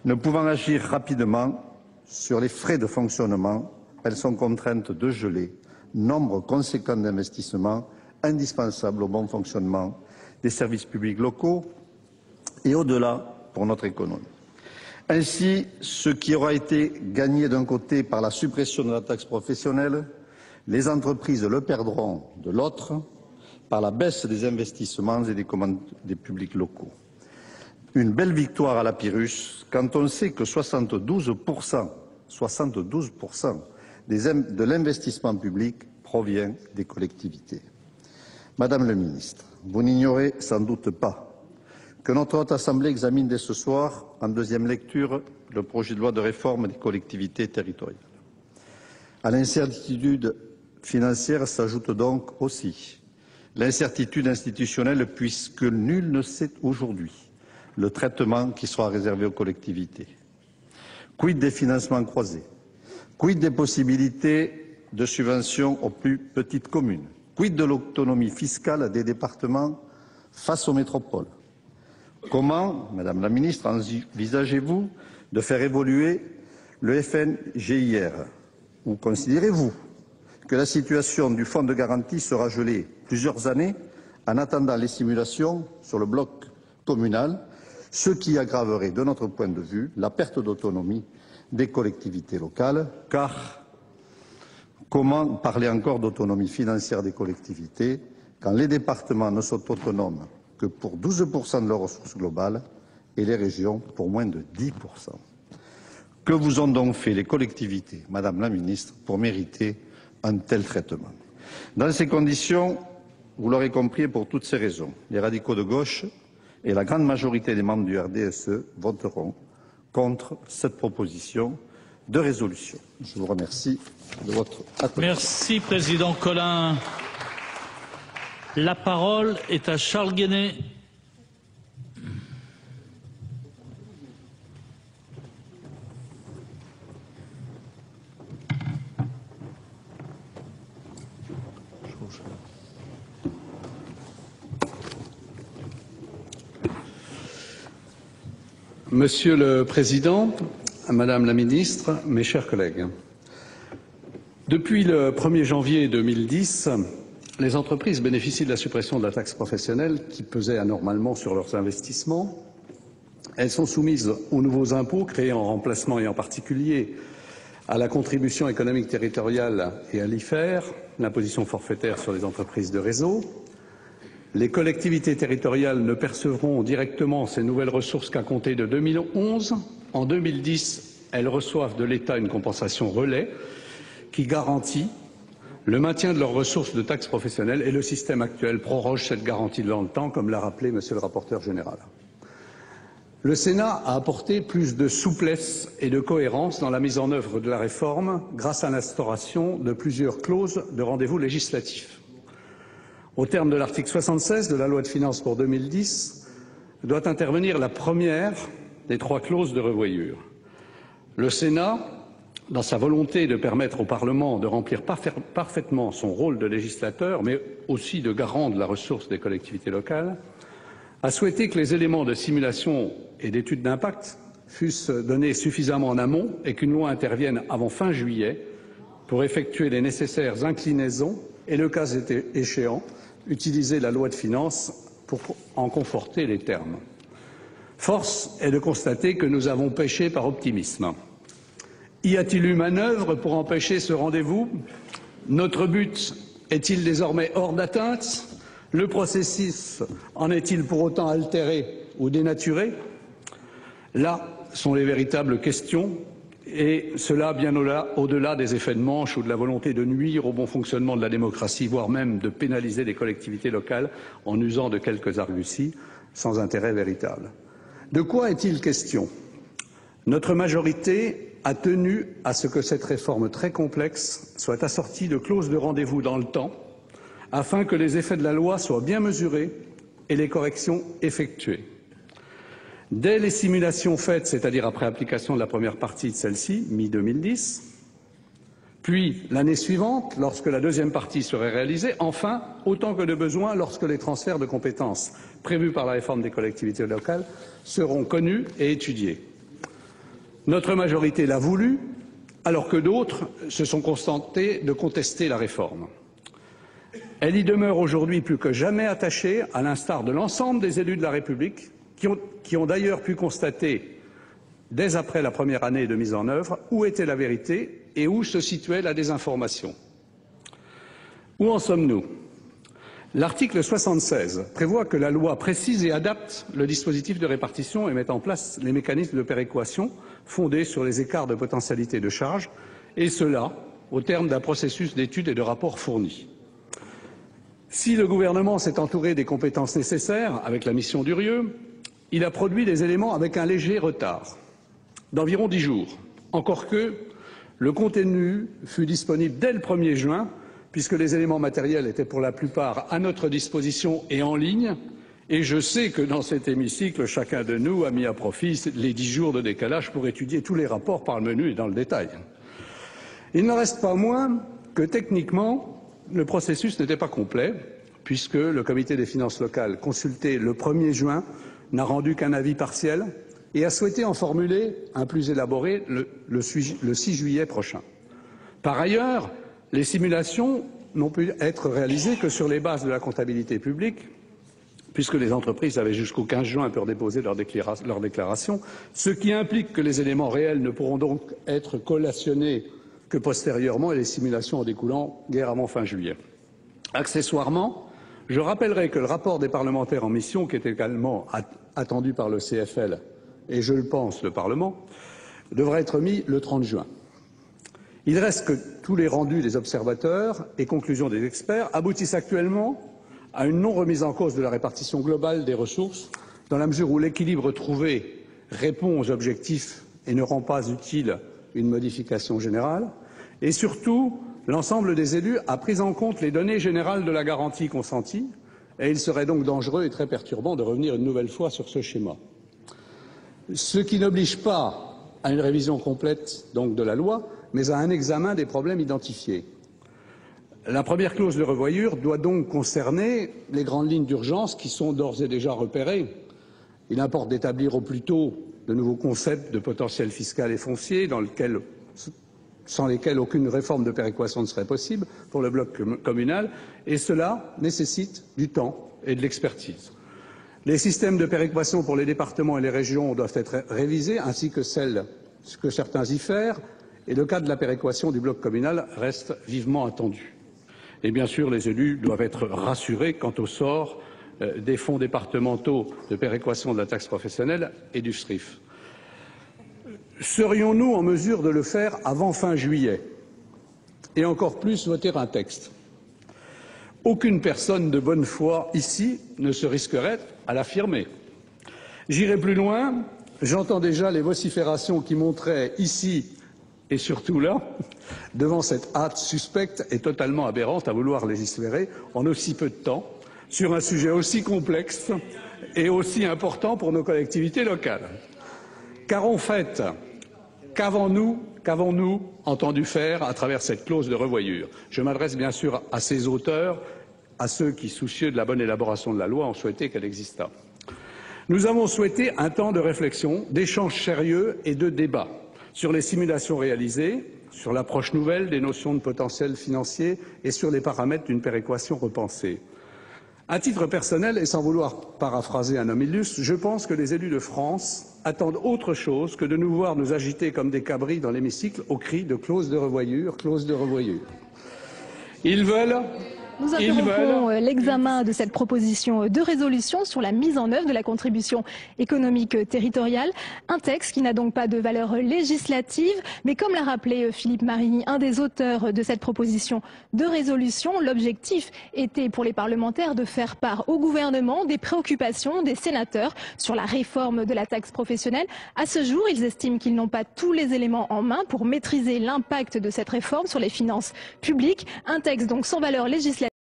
ne pouvant agir rapidement sur les frais de fonctionnement. Elles sont contraintes de geler nombre conséquent d'investissements indispensables au bon fonctionnement des services publics locaux et au-delà pour notre économie. Ainsi, ce qui aura été gagné d'un côté par la suppression de la taxe professionnelle, les entreprises le perdront de l'autre par la baisse des investissements et des commandes des publics locaux. Une belle victoire à la Pyrrhus quand on sait que 72% de l'investissement public provient des collectivités. Madame la Ministre, vous n'ignorez sans doute pas que notre Haute Assemblée examine dès ce soir, en deuxième lecture, le projet de loi de réforme des collectivités territoriales. À l'incertitude financière s'ajoute donc aussi l'incertitude institutionnelle, puisque nul ne sait aujourd'hui le traitement qui sera réservé aux collectivités. Quid des financements croisés? Quid des possibilités de subventions aux plus petites communes? Quid de l'autonomie fiscale des départements face aux métropoles? Comment, Madame la Ministre, envisagez-vous de faire évoluer le FNGIR? Ou considérez-vous que la situation du fonds de garantie sera gelée plusieurs années en attendant les simulations sur le bloc communal, ce qui aggraverait, de notre point de vue, la perte d'autonomie des collectivités locales, car comment parler encore d'autonomie financière des collectivités quand les départements ne sont autonomes que pour 12% de leurs ressources globales et les régions pour moins de 10%. Que vous ont donc fait les collectivités, Madame la Ministre, pour mériter un tel traitement? Dans ces conditions, vous l'aurez compris, et pour toutes ces raisons, les radicaux de gauche et la grande majorité des membres du RDSE voteront contre cette proposition de résolution. Je vous remercie de votre attention. Merci, Président Colin. La parole est à Charles Guenet. Monsieur le Président, Madame la Ministre, mes chers collègues, depuis le 1er janvier 2010, les entreprises bénéficient de la suppression de la taxe professionnelle qui pesait anormalement sur leurs investissements. Elles sont soumises aux nouveaux impôts créés en remplacement et en particulier à la contribution économique territoriale et à l'IFER, l'imposition forfaitaire sur les entreprises de réseau. Les collectivités territoriales ne percevront directement ces nouvelles ressources qu'à compter de 2011. En 2010, elles reçoivent de l'État une compensation relais qui garantit le maintien de leurs ressources de taxes professionnelles et le système actuel proroge cette garantie dans le temps, comme l'a rappelé Monsieur le rapporteur général. Le Sénat a apporté plus de souplesse et de cohérence dans la mise en œuvre de la réforme grâce à l'instauration de plusieurs clauses de rendez-vous législatifs. Au terme de l'article 76 de la loi de finances pour 2010, doit intervenir la première des 3 clauses de revoyure. Le Sénat, dans sa volonté de permettre au Parlement de remplir parfaitement son rôle de législateur, mais aussi de garant de la ressource des collectivités locales, a souhaité que les éléments de simulation et d'étude d'impact fussent donnés suffisamment en amont et qu'une loi intervienne avant fin juillet pour effectuer les nécessaires inclinaisons et, le cas échéant, utiliser la loi de finances pour en conforter les termes. Force est de constater que nous avons péché par optimisme. Y a-t-il eu manœuvre pour empêcher ce rendez-vous? Notre but est-il désormais hors d'atteinte? Le processus en est-il pour autant altéré ou dénaturé? Là sont les véritables questions, et cela bien au-delà des effets de manche ou de la volonté de nuire au bon fonctionnement de la démocratie, voire même de pénaliser les collectivités locales en usant de quelques arguties sans intérêt véritable. De quoi est-il question? Notre majorité a tenu à ce que cette réforme très complexe soit assortie de clauses de rendez-vous dans le temps, afin que les effets de la loi soient bien mesurés et les corrections effectuées. Dès les simulations faites, c'est-à-dire après application de la première partie de celle-ci, mi-2010, puis l'année suivante, lorsque la deuxième partie serait réalisée, enfin, autant que de besoin, lorsque les transferts de compétences prévus par la réforme des collectivités locales seront connus et étudiés. Notre majorité l'a voulu, alors que d'autres se sont contentés de contester la réforme. Elle y demeure aujourd'hui plus que jamais attachée, à l'instar de l'ensemble des élus de la République, qui ont d'ailleurs pu constater, dès après la première année de mise en œuvre, où était la vérité et où se situait la désinformation. Où en sommes-nous? L'article 76 prévoit que la loi précise et adapte le dispositif de répartition et met en place les mécanismes de péréquation fondés sur les écarts de potentialité de charge, et cela au terme d'un processus d'études et de rapports fournis. Si le gouvernement s'est entouré des compétences nécessaires avec la mission Durieux, il a produit des éléments avec un léger retard d'environ 10 jours, encore que le contenu fut disponible dès le 1er juin, puisque les éléments matériels étaient pour la plupart à notre disposition et en ligne, et je sais que dans cet hémicycle, chacun de nous a mis à profit les 10 jours de décalage pour étudier tous les rapports par le menu et dans le détail. Il n'en reste pas moins que techniquement, le processus n'était pas complet, puisque le comité des finances locales, consulté le 1er juin, n'a rendu qu'un avis partiel et a souhaité en formuler un plus élaboré le 6 juillet prochain. Par ailleurs, les simulations n'ont pu être réalisées que sur les bases de la comptabilité publique, puisque les entreprises avaient jusqu'au 15 juin pour déposer leur déclaration, ce qui implique que les éléments réels ne pourront donc être collationnés que postérieurement et les simulations en découlant guère avant fin juillet. Accessoirement, je rappellerai que le rapport des parlementaires en mission, qui est également attendu par le CFL et, je le pense, le Parlement, devra être mis le 30 juin. Il reste que tous les rendus des observateurs et conclusions des experts aboutissent actuellement à une non-remise en cause de la répartition globale des ressources, dans la mesure où l'équilibre trouvé répond aux objectifs et ne rend pas utile une modification générale, et surtout, l'ensemble des élus a pris en compte les données générales de la garantie consentie, et il serait donc dangereux et très perturbant de revenir une nouvelle fois sur ce schéma. Ce qui n'oblige pas à une révision complète donc de la loi, mais à un examen des problèmes identifiés. La première clause de revoyure doit donc concerner les grandes lignes d'urgence qui sont d'ores et déjà repérées. Il importe d'établir au plus tôt de nouveaux concepts de potentiel fiscal et foncier sans lesquels aucune réforme de péréquation ne serait possible pour le bloc communal, et cela nécessite du temps et de l'expertise. Les systèmes de péréquation pour les départements et les régions doivent être révisés, ainsi que celles que certains IFER, et le cas de la péréquation du bloc communal reste vivement attendu. Et bien sûr, les élus doivent être rassurés quant au sort des fonds départementaux de péréquation de la taxe professionnelle et du SRIF. Serions-nous en mesure de le faire avant fin juillet et encore plus voter un texte? Aucune personne de bonne foi ici ne se risquerait à l'affirmer. J'irai plus loin, j'entends déjà les vociférations qui monteraient ici et surtout là, devant cette hâte suspecte et totalement aberrante à vouloir légiférer en aussi peu de temps sur un sujet aussi complexe et aussi important pour nos collectivités locales. Car en fait, qu'avons-nous entendu faire à travers cette clause de revoyure? Je m'adresse bien sûr à ses auteurs, à ceux qui, soucieux de la bonne élaboration de la loi, ont souhaité qu'elle existât. Nous avons souhaité un temps de réflexion, d'échange sérieux et de débat sur les simulations réalisées, sur l'approche nouvelle des notions de potentiel financier et sur les paramètres d'une péréquation repensée. À titre personnel, et sans vouloir paraphraser un homme illustre, je pense que les élus de France attendent autre chose que de nous voir nous agiter comme des cabris dans l'hémicycle au cri de clause de revoyure, clause de revoyure. Ils veulent... Nous interrompons l'examen de cette proposition de résolution sur la mise en œuvre de la contribution économique territoriale. Un texte qui n'a donc pas de valeur législative, mais comme l'a rappelé Philippe Marigny, un des auteurs de cette proposition de résolution, l'objectif était pour les parlementaires de faire part au gouvernement des préoccupations des sénateurs sur la réforme de la taxe professionnelle. À ce jour, ils estiment qu'ils n'ont pas tous les éléments en main pour maîtriser l'impact de cette réforme sur les finances publiques. Un texte donc sans valeur législative,